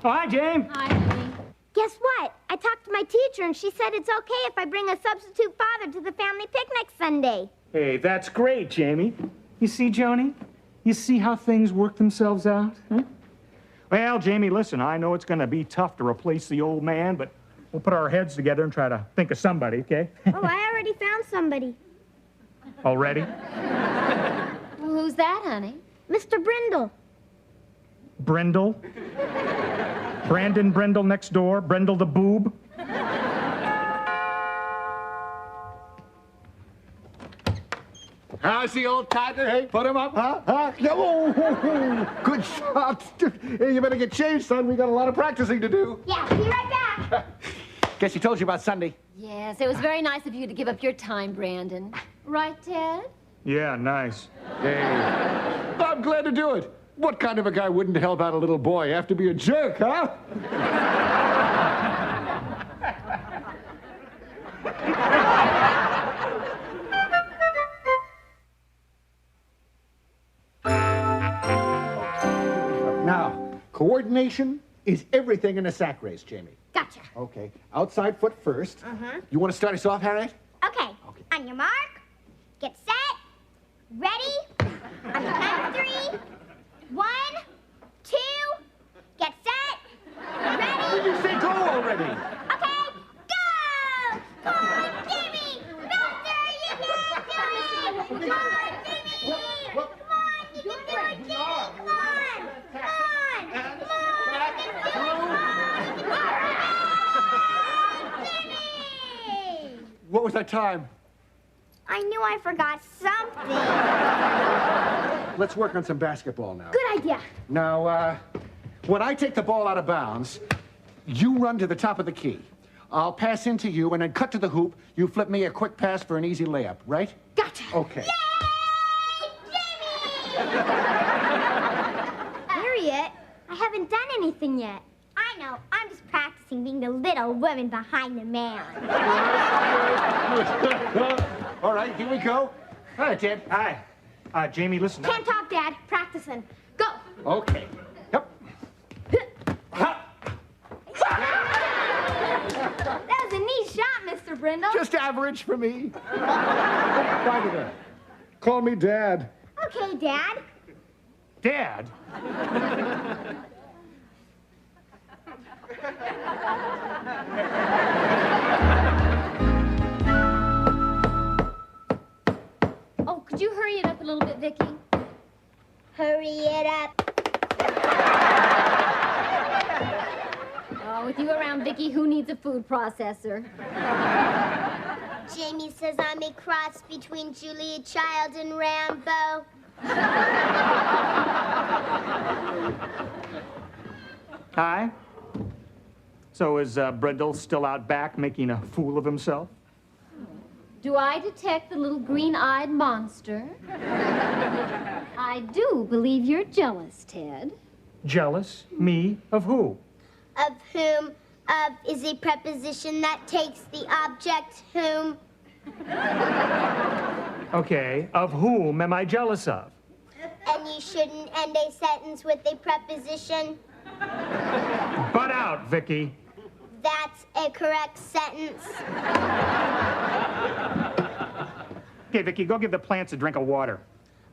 Oh, hi, Jane. Hi, honey. Guess what? I talked to my teacher, and she said it's okay if I bring a substitute father to the family picnic Sunday. Hey, that's great, Jamie. You see, Joni? You see how things work themselves out? Huh? Well, Jamie, listen, I know it's going to be tough to replace the old man, but we'll put our heads together and try to think of somebody, okay? Oh, I already found somebody. Already? Well, who's that, honey? Mr. Brindle. Brindle? Brandon Brindle next door? Brindle the boob? How's the old tiger, hey? Put him up, huh? Huh? No, good shot. Hey, you better get changed, son. We got a lot of practicing to do. Yeah, be right back. Guess he told you about Sunday. Yes, it was very nice of you to give up your time, Brandon. Right, Ted? Yeah, nice. Hey, I'm glad to do it. What kind of a guy wouldn't help out a little boy? Have to be a jerk, huh? Now, coordination is everything in a sack race, Jamie. Gotcha. Okay, outside foot first. You want to start us off, Harriet? Okay. On your mark, get set, ready. On the count of 3, 1, 2, get set, ready. You say go already. Okay, go! Come on, Jimmy! Faster, you can do it! Come on, Jimmy! Come on, you can do it, Jimmy! Come on! Come on! Come on! You can do it! Come on! Jimmy! What was that time? I knew I forgot something. Let's work on some basketball now. Good idea. Now, when I take the ball out of bounds, you run to the top of the key. I'll pass into you and then cut to the hoop. You flip me a quick pass for an easy layup, right? Gotcha. Okay. Yay! Jimmy! Harriet, I haven't done anything yet. I know. I'm just practicing being the little woman behind the man. All right, here we go. Hi, Ted. Hi. Jamie, listen. Can't talk, Dad. Practicing. Go. Okay. Yep. That was a neat shot, Mr. Brindle. Just average for me. By the way, call me Dad. Okay, Dad. Dad? Oh, could you hurry it up a little bit, Vicky? Hurry it up. Oh, with you around, Vicky, who needs a food processor? Jamie says I'm a cross between Julia Child and Rambo. Hi. So is Brindle still out back making a fool of himself? Do I detect the little green-eyed monster? I do believe you're jealous, Ted. Jealous? Me? Of who? Of whom, of is a preposition that takes the object whom. Okay, of whom am I jealous of? And you shouldn't end a sentence with a preposition. Butt out, Vicky. That's a correct sentence. Okay, Vicky, go give the plants a drink of water.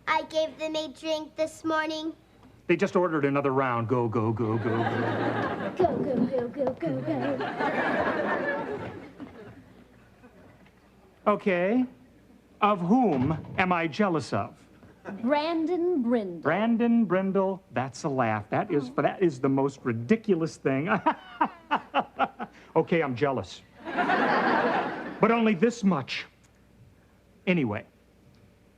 I gave them a drink this morning. They just ordered another round. Go, go, go, go, go. Go, go, go, go, go, go. Okay. Of whom am I jealous of? Brandon Brindle. Brandon Brindle. That's a laugh. That is the most ridiculous thing. Okay, I'm jealous. But only this much. Anyway,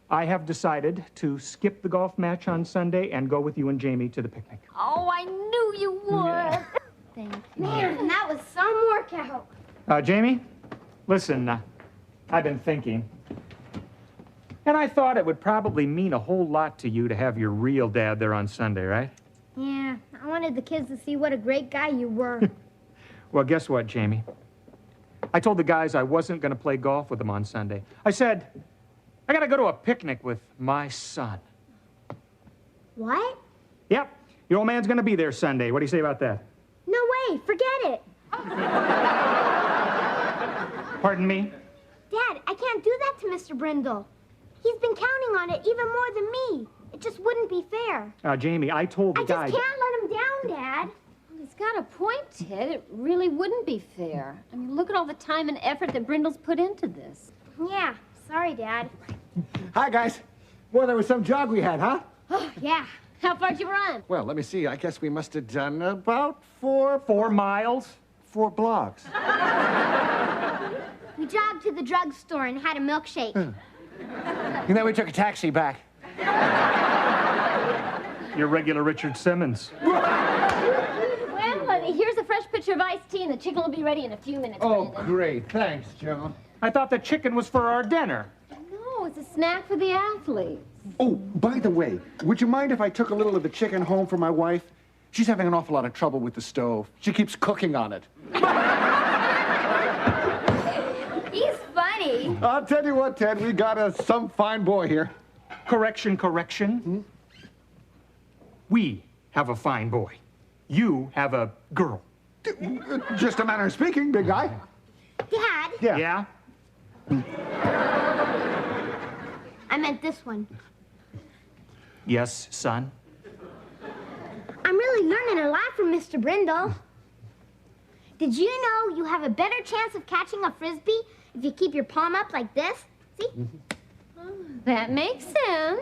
I have decided to skip the golf match on Sunday and go with you and Jamie to the picnic. Oh, I knew you would. Yeah. Thank you. Man, that was some workout. Jamie, listen, I've been thinking. And I thought it would probably mean a whole lot to you to have your real dad there on Sunday, right? Yeah, I wanted the kids to see what a great guy you were. Well, guess what, Jamie? I told the guys I wasn't going to play golf with them on Sunday. I said, I got to go to a picnic with my son. What? Yep, your old man's going to be there Sunday. What do you say about that? No, way. Forget it. Pardon me? Dad, I can't do that to Mr. Brindle. He's been counting on it even more than me. It just wouldn't be fair. Jamie, I told the I guy... just can't let him down, Dad. He's got a point, Ted. It really wouldn't be fair. I mean, look at all the time and effort that Brindle's put into this. Yeah, sorry, Dad. Hi, guys. Boy, there was some jog we had, huh? Oh, yeah. How far'd you run? Well, let me see. I guess we must have done about 4 miles? 4 blocks. We jogged to the drugstore and had a milkshake. And then we took a taxi back. Your regular Richard Simmons. Well, here's a fresh pitcher of iced tea, and the chicken will be ready in a few minutes. Oh, Brandon. great. Thanks, Joan. I thought the chicken was for our dinner. No, it's a snack for the athletes. Oh, by the way, would you mind if I took a little of the chicken home for my wife? She's having an awful lot of trouble with the stove. She keeps cooking on it. He's funny. I'll tell you what, Ted, we got some fine boy here. Correction, correction. We have a fine boy. You have a girl. Just a manner of speaking, big guy. Dad, Yeah? I meant this one. Yes, son? I'm really learning a lot from Mr. Brindle. Did you know you have a better chance of catching a Frisbee if you keep your palm up like this? See? That makes sense.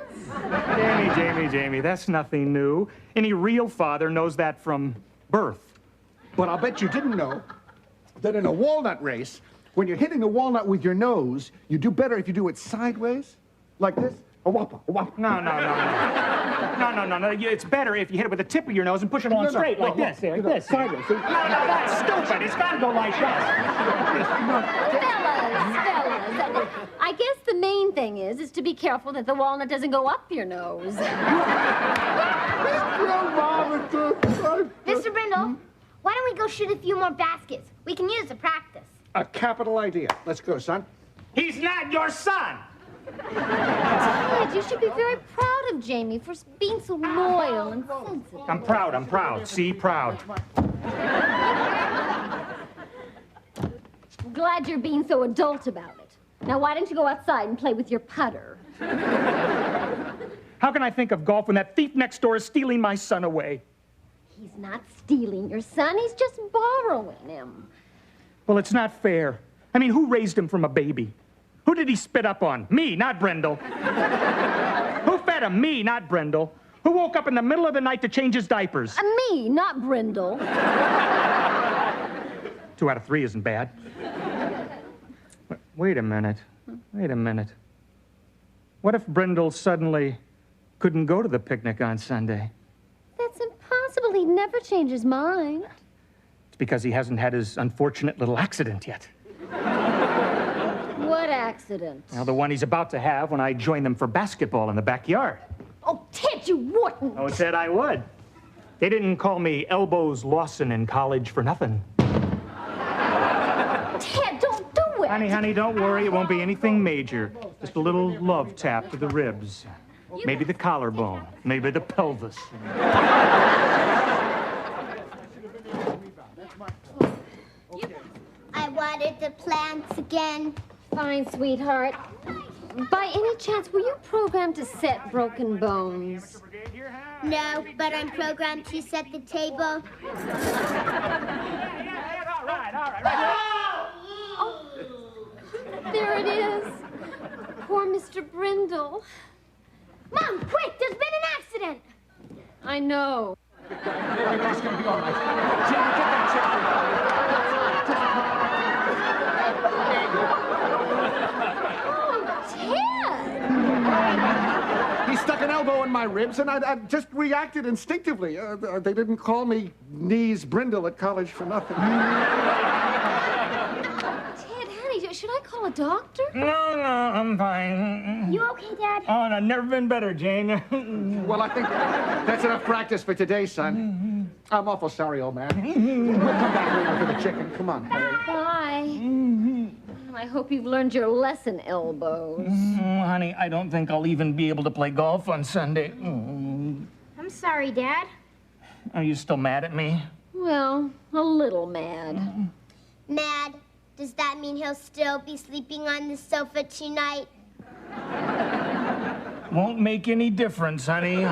Jamie, that's nothing new. Any real father knows that from birth. But I'll bet you didn't know that in a walnut race, when you're hitting the walnut with your nose, you do better if you do it sideways, like this. A whopper, a whopper. No. No. It's better if you hit it with the tip of your nose and push it along straight, like this. Like this. Sideways. No, that's stupid. It's got to go like that. Fellas, I guess the main thing is to be careful that the walnut doesn't go up your nose. Mr. Brindle, why don't we go shoot a few more baskets? We can use the practice. A capital idea. Let's go, son. He's not your son. Ted, you should be very proud of Jamie for being so loyal and sensitive. I'm proud. See, proud. I'm glad you're being so adult about it. Now, why don't you go outside and play with your putter? How can I think of golf when that thief next door is stealing my son away? He's not stealing your son. He's just borrowing him. Well, it's not fair. I mean, who raised him from a baby? Who did he spit up on? Me, not Brindle. Who fed him? Me, not Brindle. Who woke up in the middle of the night to change his diapers? Me, not Brindle. 2 out of 3 isn't bad. Wait a minute. What if Brindle suddenly couldn't go to the picnic on Sunday? That's impossible. He'd never change his mind. It's because he hasn't had his unfortunate little accident yet. What accident? Well, the one he's about to have when I join them for basketball in the backyard. Oh, Ted, you wouldn't. Oh, said I would. They didn't call me Elbows Lawson in college for nothing. Ted, don't do it. Honey, don't worry. It won't be anything major. Just a little love tap to the ribs. Maybe the collarbone. Maybe the pelvis. I watered the plants again. Fine, sweetheart. By any chance, were you programmed to set broken bones? No, but I'm programmed to set the table. All right. Oh, there it is. Poor Mr. Brindle. Mom, quick, there's been an accident. I know. It's gonna be all right. Jamie, get that Ted! He stuck an elbow in my ribs, and I just reacted instinctively. They didn't call me Knees Brindle at college for nothing. Ted, honey, should I call a doctor? No, I'm fine. You okay, Dad? Oh, and I've never been better, Jane. Well, I think that's enough practice for today, son. I'm awful sorry, old man. We'll come back later for the chicken. Come on. Bye. I hope you've learned your lesson, Elbows. Honey, I don't think I'll even be able to play golf on Sunday. I'm sorry, Dad. Are you still mad at me? Well, a little mad. Mad? Does that mean he'll still be sleeping on the sofa tonight? Won't make any difference, honey.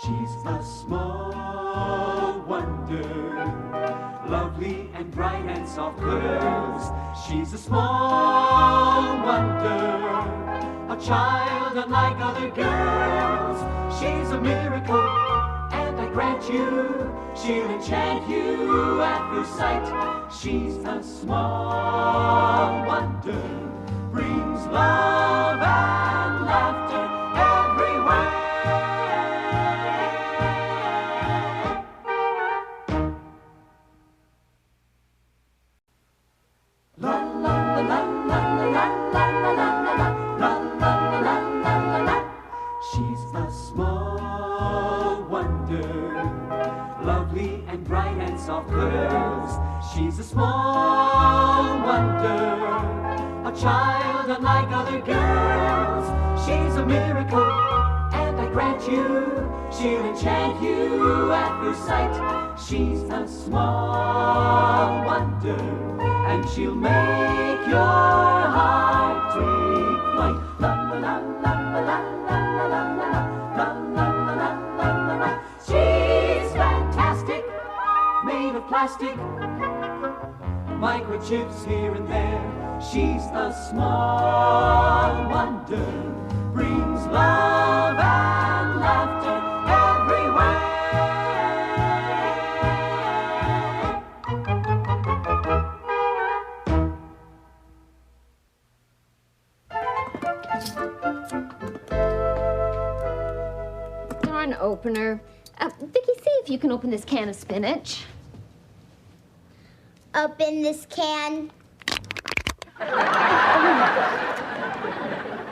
She's a small wonder, lovely and bright and soft curves. She's a small wonder, a child unlike other girls. She's a miracle, and I grant you, she'll enchant you at first sight. She's a small wonder, brings love and laughter everywhere. She's a small wonder, lovely and bright and soft curves. She's a small wonder, a child unlike other girls. She's a miracle, and I grant you, she'll enchant you at first sight. She's a small wonder, and she'll make your heart take flight. La la la la la la la la la la la. She's fantastic, made of plastic, microchips here and there. She's a small wonder, brings love and laughter everywhere. Darn opener. Vicky, see if you can open this can of spinach. Open this can.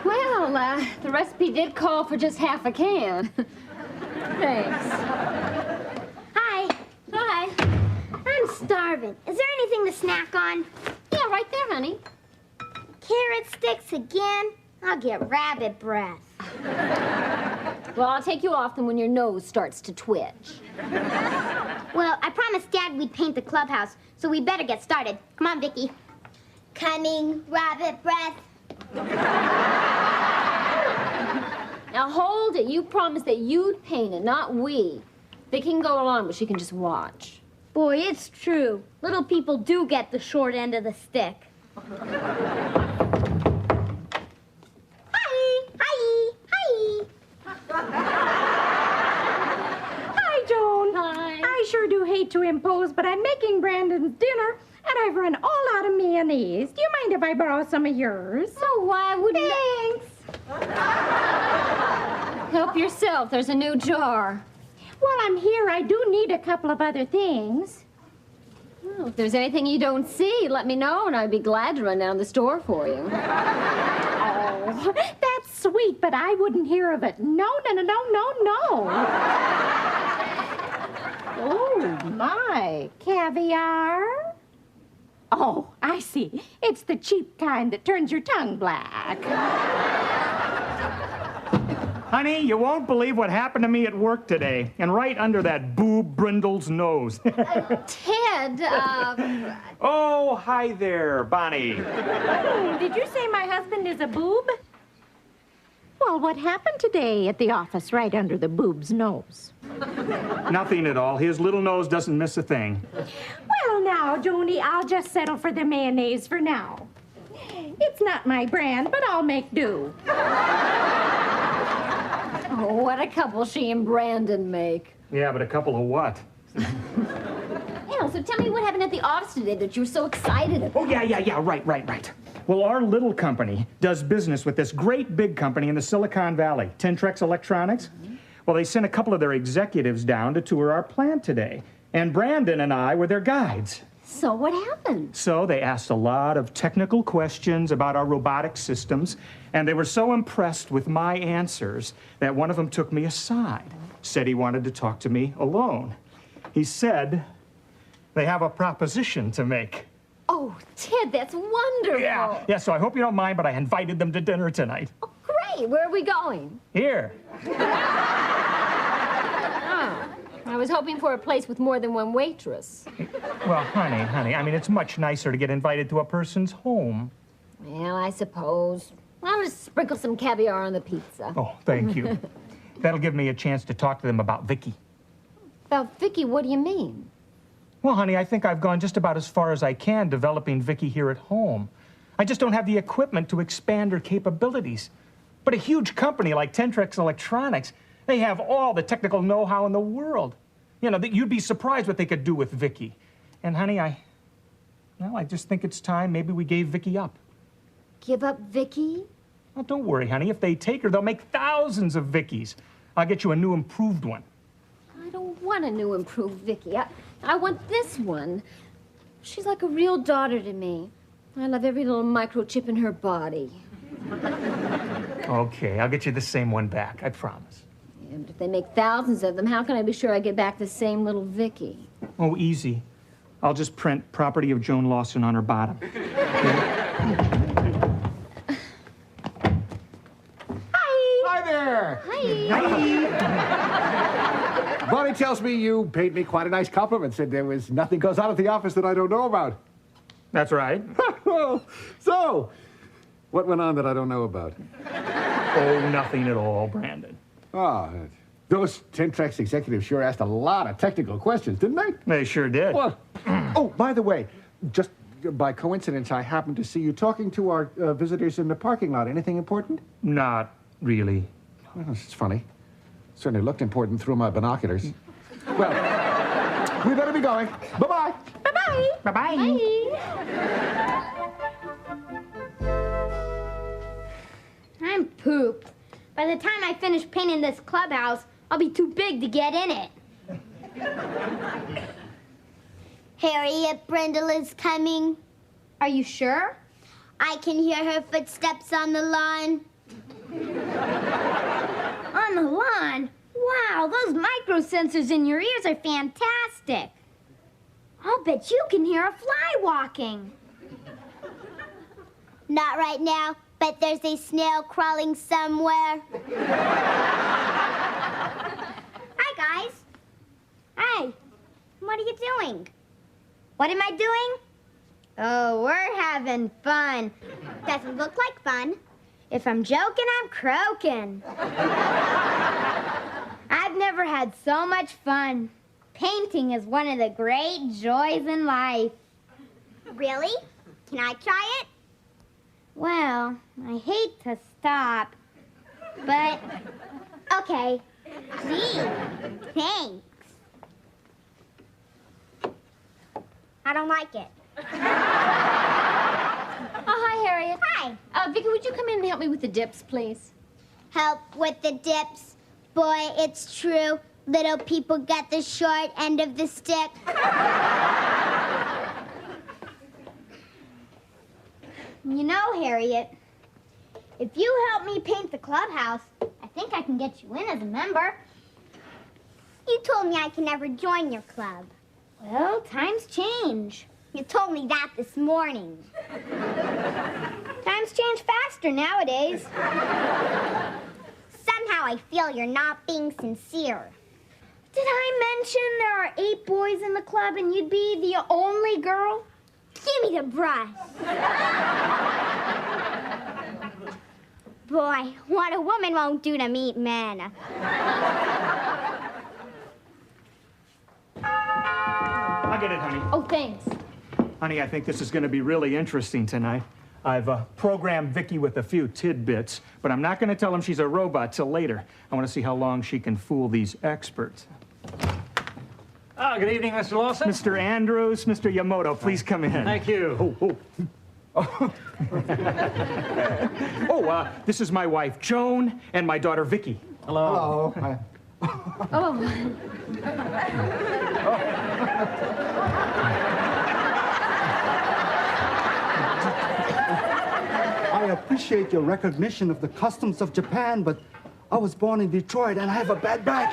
Well, the recipe did call for just half a can. Thanks. Hi. Hi. I'm starving. Is there anything to snack on? Yeah, right there, honey. Carrot sticks again? I'll get rabbit breath. Well, I'll take you off them when your nose starts to twitch. Well, I promised Dad we'd paint the clubhouse, so we better get started. Come on, Vicky. Coming, rabbit breath. Now hold it. You promised that you'd paint it, not we. Vicky can go along, but she can just watch. Boy, it's true. Little people do get the short end of the stick. Hi. Hi. Hi. Hi, Joan. Hi. I sure do hate to impose, but I'm making Brandon's dinner, and I've run all out of mayonnaise. Do you mind if I borrow some of yours? Oh, why wouldn't Thanks. Help yourself. There's a new jar. While I'm here, I do need a couple of other things. Well, if there's anything you don't see, let me know, and I'd be glad to run down the store for you. Oh, that's sweet, but I wouldn't hear of it. No, no, no, no, no, no. Oh, my. Caviar? Oh, I see. It's the cheap kind that turns your tongue black. Honey, you won't believe what happened to me at work today, and right under that boob Brindle's nose. Ted, Oh, hi there, Bonnie. Did you say my husband is a boob? Well, what happened today at the office right under the boob's nose? Nothing at all. His little nose doesn't miss a thing. Well, now, Joni, I'll just settle for the mayonnaise for now. It's not my brand, but I'll make do. oh, what a couple she and Brandon make. Yeah, but a couple of what? Yeah, so tell me what happened at the office today that you were so excited about. Oh, yeah, right. Well, our little company does business with this great big company in the Silicon Valley, Tintrex Electronics. Well, they sent a couple of their executives down to tour our plant today, and Brandon and I were their guides. So what happened? So they asked a lot of technical questions about our robotic systems, and they were so impressed with my answers that one of them took me aside, said he wanted to talk to me alone. He said they have a proposition to make. Oh, Ted, that's wonderful. Yeah, so I hope you don't mind, but I invited them to dinner tonight. Oh, great. Where are we going? Here. I was hoping for a place with more than one waitress. Well, honey, I mean, it's much nicer to get invited to a person's home. Well, I suppose. I'll just sprinkle some caviar on the pizza. Oh, thank you. That'll give me a chance to talk to them about Vicky. About Vicky, what do you mean? Well, honey, I think I've gone just about as far as I can developing Vicky here at home. I just don't have the equipment to expand her capabilities. But a huge company like Tentrex Electronics, they have all the technical know-how in the world. You know, that you'd be surprised what they could do with Vicky. And, honey, I just think it's time maybe we gave Vicky up. Give up Vicky? Well, don't worry, honey. If they take her, they'll make thousands of Vickies. I'll get you a new improved one. I don't want a new improved Vicky. I want this one. She's like a real daughter to me. I love every little microchip in her body. Okay, I'll get you the same one back, I promise. Yeah, but if they make thousands of them, how can I be sure I get back the same little Vicky? Oh, easy. I'll just print property of Joan Lawson on her bottom. Hi there. Hi. Bonnie tells me you paid me quite a nice compliment, said there was nothing goes on at the office that I don't know about. That's right. So, what went on that I don't know about? Oh, nothing at all, Brandon. Oh, those Tentrex executives sure asked a lot of technical questions, didn't they? They sure did. Well, oh, by the way, just by coincidence, I happened to see you talking to our visitors in the parking lot. Anything important? Not really. Well, it's funny. Certainly looked important through my binoculars. Well, we better be going. Bye-bye. Bye-bye. Bye-bye. I'm pooped. By the time I finish painting this clubhouse, I'll be too big to get in it. Harriet Brindle is coming. Are you sure? I can hear her footsteps on the lawn. On the lawn? Wow, those microsensors in your ears are fantastic. I'll bet you can hear a fly walking. Not right now, but there's a snail crawling somewhere. Hi, guys. Hi. What are you doing? What am I doing? Oh, we're having fun. Doesn't look like fun. If I'm joking, I'm croaking. I've never had so much fun. Painting is one of the great joys in life. Really? Can I try it? Well, I hate to stop, but okay. Gee, thanks. I don't like it. Oh, hi, Harriet. Hi. Vicky, would you come in and help me with the dips, please? Help with the dips. Boy, it's true. Little people get the short end of the stick. You know, Harriet, if you help me paint the clubhouse, I think I can get you in as a member. You told me I can never join your club. Well, times change. You told me that this morning. Times change faster nowadays. Somehow I feel you're not being sincere. Did I mention there are 8 boys in the club and you'd be the only girl? Give me the brush. Boy, what a woman won't do to meet men. I'll get it, honey. Oh, thanks. Honey, I think this is going to be really interesting tonight. I've programmed Vicky with a few tidbits, but I'm not going to tell him she's a robot till later. I want to see how long she can fool these experts. Good evening, Mr. Lawson. Mr. Andrews, Mr. Yamoto, please come in. Thank you. Oh, this is my wife, Joan, and my daughter, Vicky. Hello. Hello. Oh. appreciate your recognition of the customs of Japan, but I was born in Detroit and I have a bad back.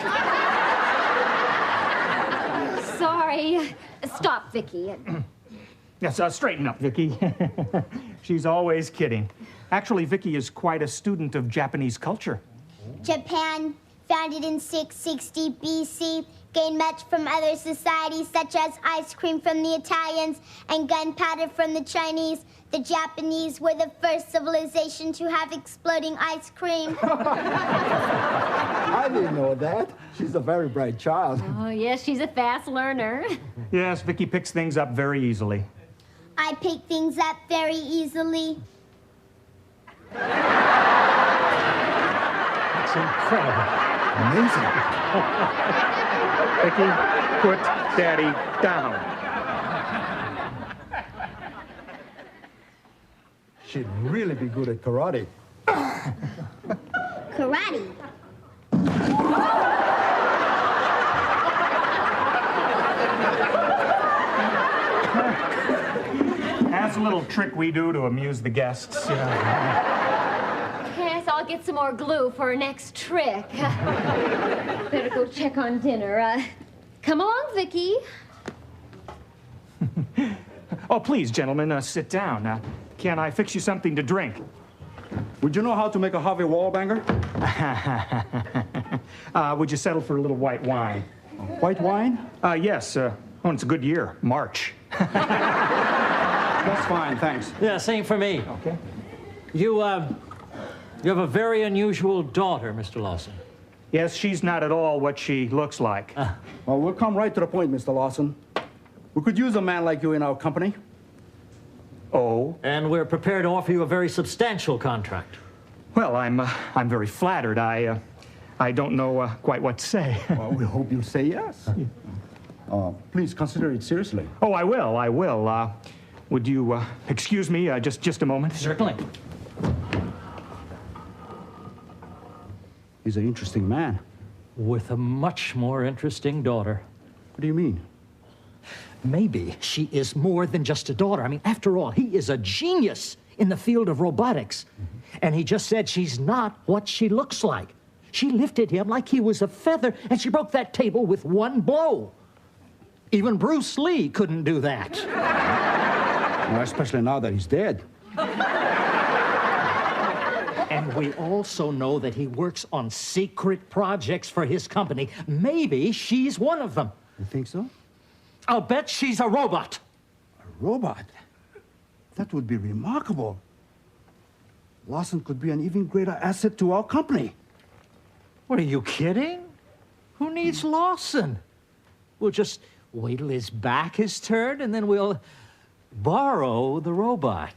Sorry. Stop, Vicky. Yes, straighten up, Vicky. She's always kidding. Actually, Vicky is quite a student of Japanese culture. Japan, founded in 660 BC, gained much from other societies such as ice cream from the Italians and gunpowder from the Chinese. The Japanese were the first civilization to have exploding ice cream. I didn't know that. She's a very bright child. Oh, yes, she's a fast learner. Yes, Vicky picks things up very easily. I pick things up very easily. That's incredible. Amazing. Vicky, put Daddy down. She'd really be good at karate. Karate. That's a little trick we do to amuse the guests. Yes, I'll get some more glue for our next trick. Better go check on dinner. Come along, Vicky. Oh, please, gentlemen, sit down. Can I fix you something to drink? Would you know how to make a Harvey Wallbanger? Would you settle for a little white wine? White wine? Yes. Oh, it's a good year. March. That's fine, thanks. Yeah, same for me. Okay. You have a very unusual daughter, Mr. Lawson. Yes, she's not at all what she looks like. Well, we'll come right to the point, Mr. Lawson. We could use a man like you in our company. Oh? And we're prepared to offer you a very substantial contract. Well, I'm very flattered. I don't know quite what to say. Well, we hope you'll say yes. Please consider it seriously. Oh, I will. Would you excuse me just a moment? Certainly. He's an interesting man. With a much more interesting daughter. What do you mean? Maybe she is more than just a daughter. I mean, after all, he is a genius in the field of robotics. And he just said she's not what she looks like. She lifted him like he was a feather, and she broke that table with one blow. Even Bruce Lee couldn't do that. Well, especially now that he's dead. And we also know that he works on secret projects for his company. Maybe she's one of them. You think so? I'll bet she's a robot. A robot? That would be remarkable. Lawson could be an even greater asset to our company. What, are you kidding? Who needs Lawson? We'll just wait till his back is turned, and then we'll borrow the robot.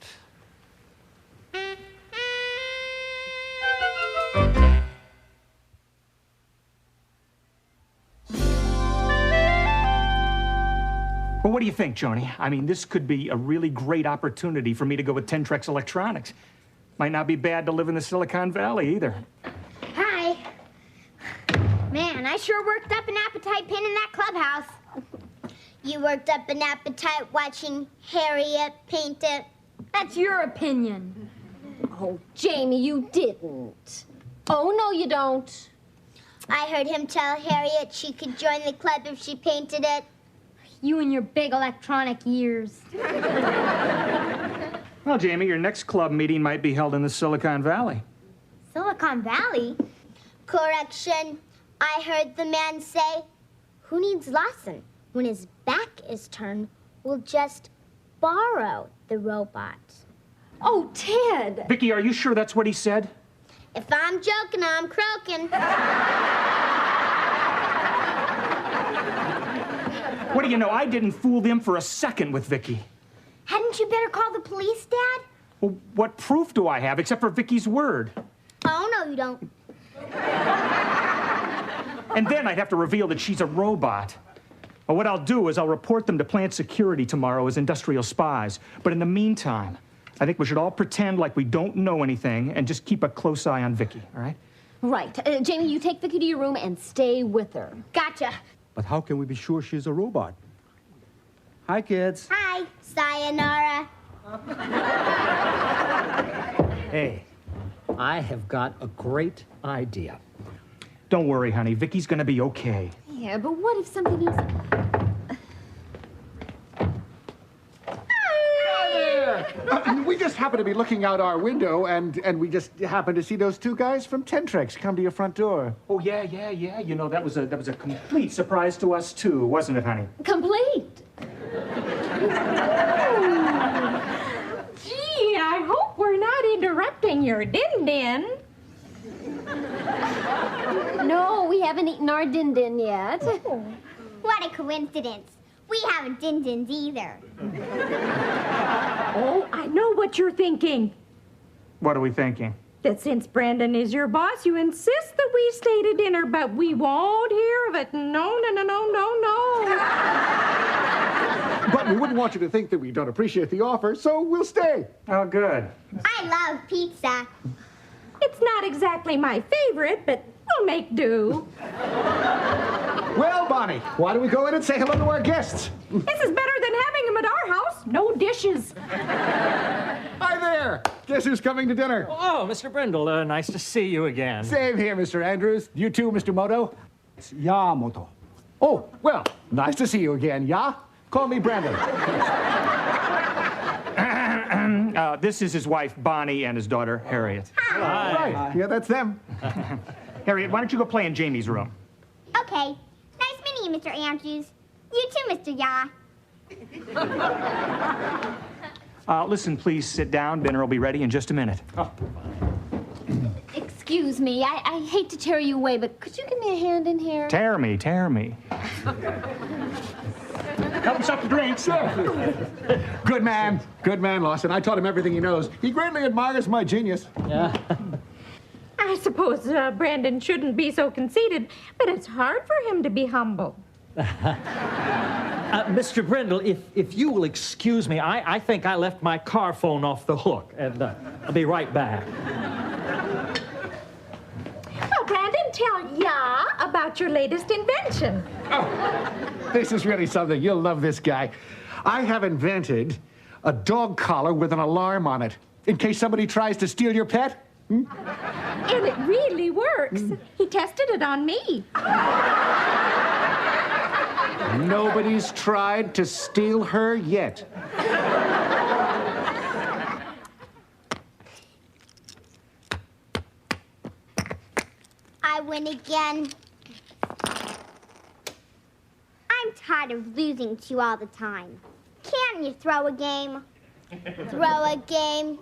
Well, what do you think, Joni? I mean, this could be a really great opportunity for me to go with Tentrex Electronics. Might not be bad to live in the Silicon Valley, either. Hi. Man, I sure worked up an appetite painting that clubhouse. You worked up an appetite watching Harriet paint it. That's your opinion. Oh, Jamie, you didn't. Oh, no, you don't. I heard him tell Harriet she could join the club if she painted it. You and your big electronic ears. Well, Jamie, your next club meeting might be held in the Silicon Valley. Silicon Valley? Correction. I heard the man say, who needs Lawson? When his back is turned, we'll just borrow the robot. Oh, Ted! Vicky, are you sure that's what he said? If I'm joking, I'm croaking. What do you know? I didn't fool them for a second with Vicky. Hadn't you better call the police, Dad? Well, what proof do I have except for Vicky's word? Oh, no, you don't. And then I'd have to reveal that she's a robot. Well, what I'll do is I'll report them to plant security tomorrow as industrial spies. But in the meantime, I think we should all pretend like we don't know anything and just keep a close eye on Vicky, all right? Right. Jamie, you take Vicky to your room and stay with her. Gotcha. But how can we be sure she's a robot? Hi, kids. Hi. Sayonara. Hey, I have got a great idea. Don't worry, honey. Vicky's gonna be okay. Yeah, but what if something else... We just happened to be looking out our window, and we just happened to see those two guys from Tentrex come to your front door. Oh, yeah. You know, that was a complete surprise to us, too, wasn't it, honey? Complete. Gee, I hope we're not interrupting your din-din. No, we haven't eaten our din-din yet. What a coincidence. We haven't din-dins either. Oh, I know what you're thinking. What are we thinking? That since Brandon is your boss, you insist that we stay to dinner, but we won't hear of it. No. But we wouldn't want you to think that we don't appreciate the offer, so we'll stay. Oh, good. I love pizza. It's not exactly my favorite, but we'll make do. Well, Bonnie, why don't we go in and say hello to our guests? This is better than having them at our house. No dishes. Hi there. Guess who's coming to dinner? Oh, Mr. Brindle, nice to see you again. Same here, Mr. Andrews. You too, Mr. Moto. It's Yamamoto. Oh, well, nice to see you again, yeah? Call me Brandon. This is his wife, Bonnie, and his daughter, Harriet. Right. Yeah, that's them. Harriet, why don't you go play in Jamie's room? Okay. Nice meeting you, Mr. Andrews. You too, Mr. Ya. Listen, please sit down. Dinner will be ready in just a minute. Excuse me, I hate to tear you away, but could you give me a hand in here? Tear me. Help us up the drinks. Good man, Lawson. I taught him everything he knows. He greatly admires my genius. Yeah. I suppose Brandon shouldn't be so conceited, but it's hard for him to be humble. Mr. Brindle, if you will excuse me, I think I left my car phone off the hook, and I'll be right back. Well, Brandon, tell Ya about your latest invention. Oh, this is really something. You'll love this guy. I have invented a dog collar with an alarm on it, in case somebody tries to steal your pet. And it really works. He tested it on me. Nobody's tried to steal her yet. I win again. I'm tired of losing to you all the time. Can't you throw a game? Throw a game.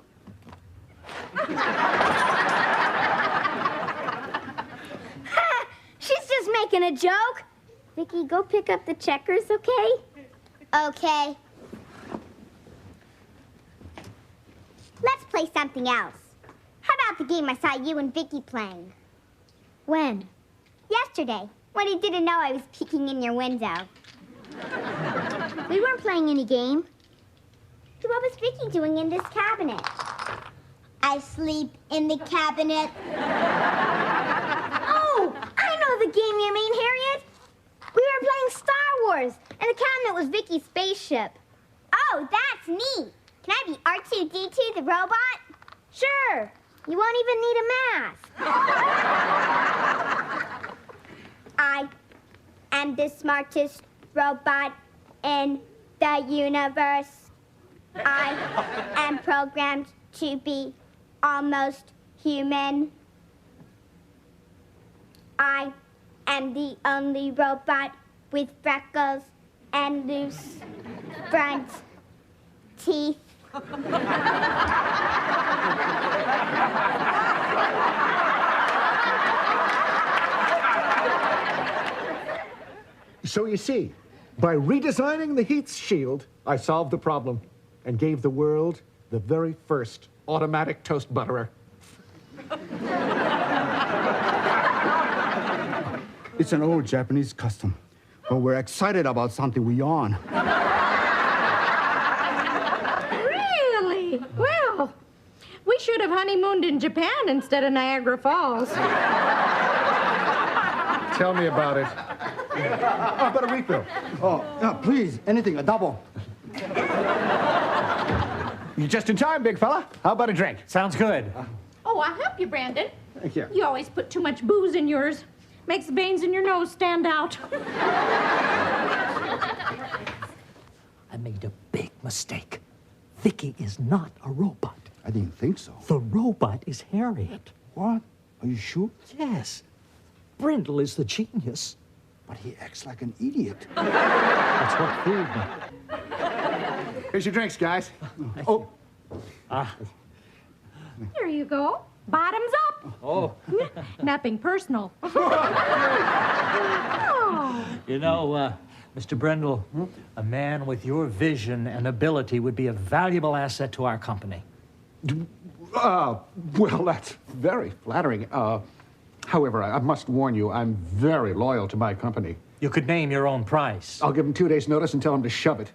She's just making a joke. Vicky, go pick up the checkers, okay? Okay. Let's play something else. How about the game I saw you and Vicky playing? When? Yesterday, when you didn't know I was peeking in your window. We weren't playing any game. So what was Vicky doing in this cabinet? I sleep in the cabinet. Oh, I know the game you mean, Harriet. We were playing Star Wars, and the cabinet was Vicky's spaceship. Oh, that's neat. Can I be R2-D2 the robot? Sure. You won't even need a mask. I am the smartest robot in the universe. I am programmed to be almost human. I am the only robot with freckles and loose front teeth. So you see, by redesigning the heat shield, I solved the problem and gave the world the very first automatic toast butterer. It's an old Japanese custom. When we're excited about something, we yawn. Really? Well, we should have honeymooned in Japan instead of Niagara Falls. Tell me about it. Oh, but a refill. Oh, yeah, please, anything, a double. You're just in time, big fella. How about a drink? Sounds good. Oh, I'll help you, Brandon. Thank you. You always put too much booze in yours. Makes the veins in your nose stand out. I made a big mistake. Vicky is not a robot. I didn't think so. The robot is Harriet. What? Are you sure? Yes. Brindle is the genius. But he acts like an idiot. That's what fooled me. Here's your drinks, guys. Oh, Here you go. Bottoms up. Oh. Nothing personal. You know, Mr. Brindle, a man with your vision and ability would be a valuable asset to our company. well, that's very flattering. However, I must warn you, I'm very loyal to my company. You could name your own price. I'll give him 2 days' notice and tell him to shove it.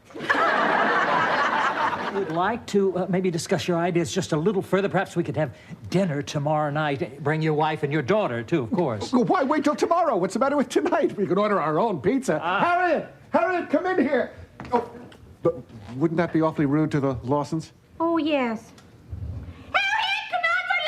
Would like to maybe discuss your ideas just a little further. Perhaps we could have dinner tomorrow night. Bring your wife and your daughter, too, of course. Well, why wait till tomorrow? What's the matter with tonight? We could order our own pizza. Harriet! Harriet, come in here! Oh, but wouldn't that be awfully rude to the Lawsons? Oh, yes. Harriet, come on, we're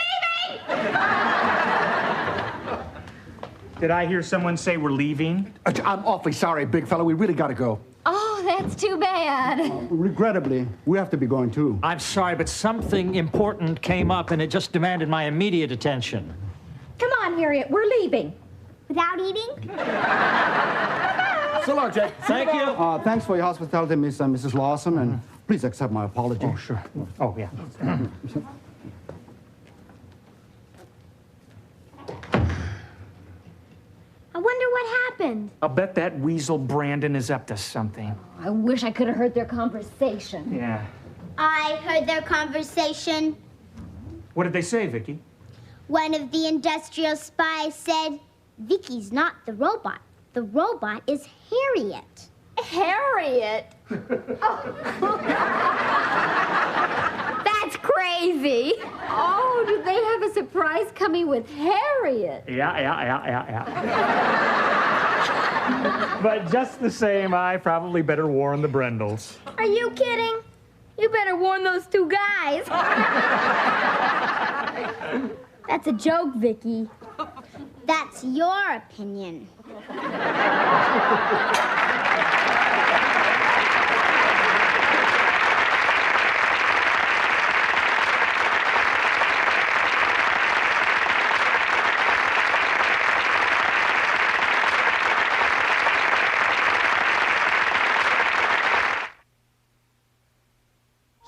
leaving! Did I hear someone say we're leaving? I'm awfully sorry, big fella. We really gotta go. Oh, that's too bad. Regrettably, we have to be going too. I'm sorry, but something important came up and it just demanded my immediate attention. Come on, Harriet, we're leaving. Without eating? So long, Jake. Thank you. Thanks for your hospitality, Miss and Mrs. Lawson, and please accept my apology. Oh, sure. Oh, yeah. I wonder what happened. I'll bet that weasel Brandon is up to something. I wish I could have heard their conversation. Yeah. I heard their conversation. What did they say, Vicky? One of the industrial spies said, Vicky's not the robot. The robot is Harriet. Harriet? That's crazy. Oh, do they have a surprise coming with Harriet? Yeah. But just the same, I probably better warn the Brindles. Are you kidding? You better warn those two guys. That's a joke, Vicky. That's your opinion.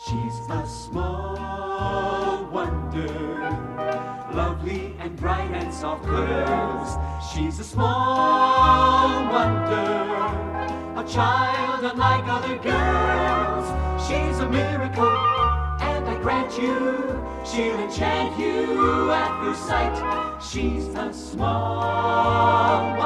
She's a small wonder, lovely and bright and soft curves. She's a small wonder, a child unlike other girls. She's a miracle, and I grant you, she'll enchant you at first sight. She's a small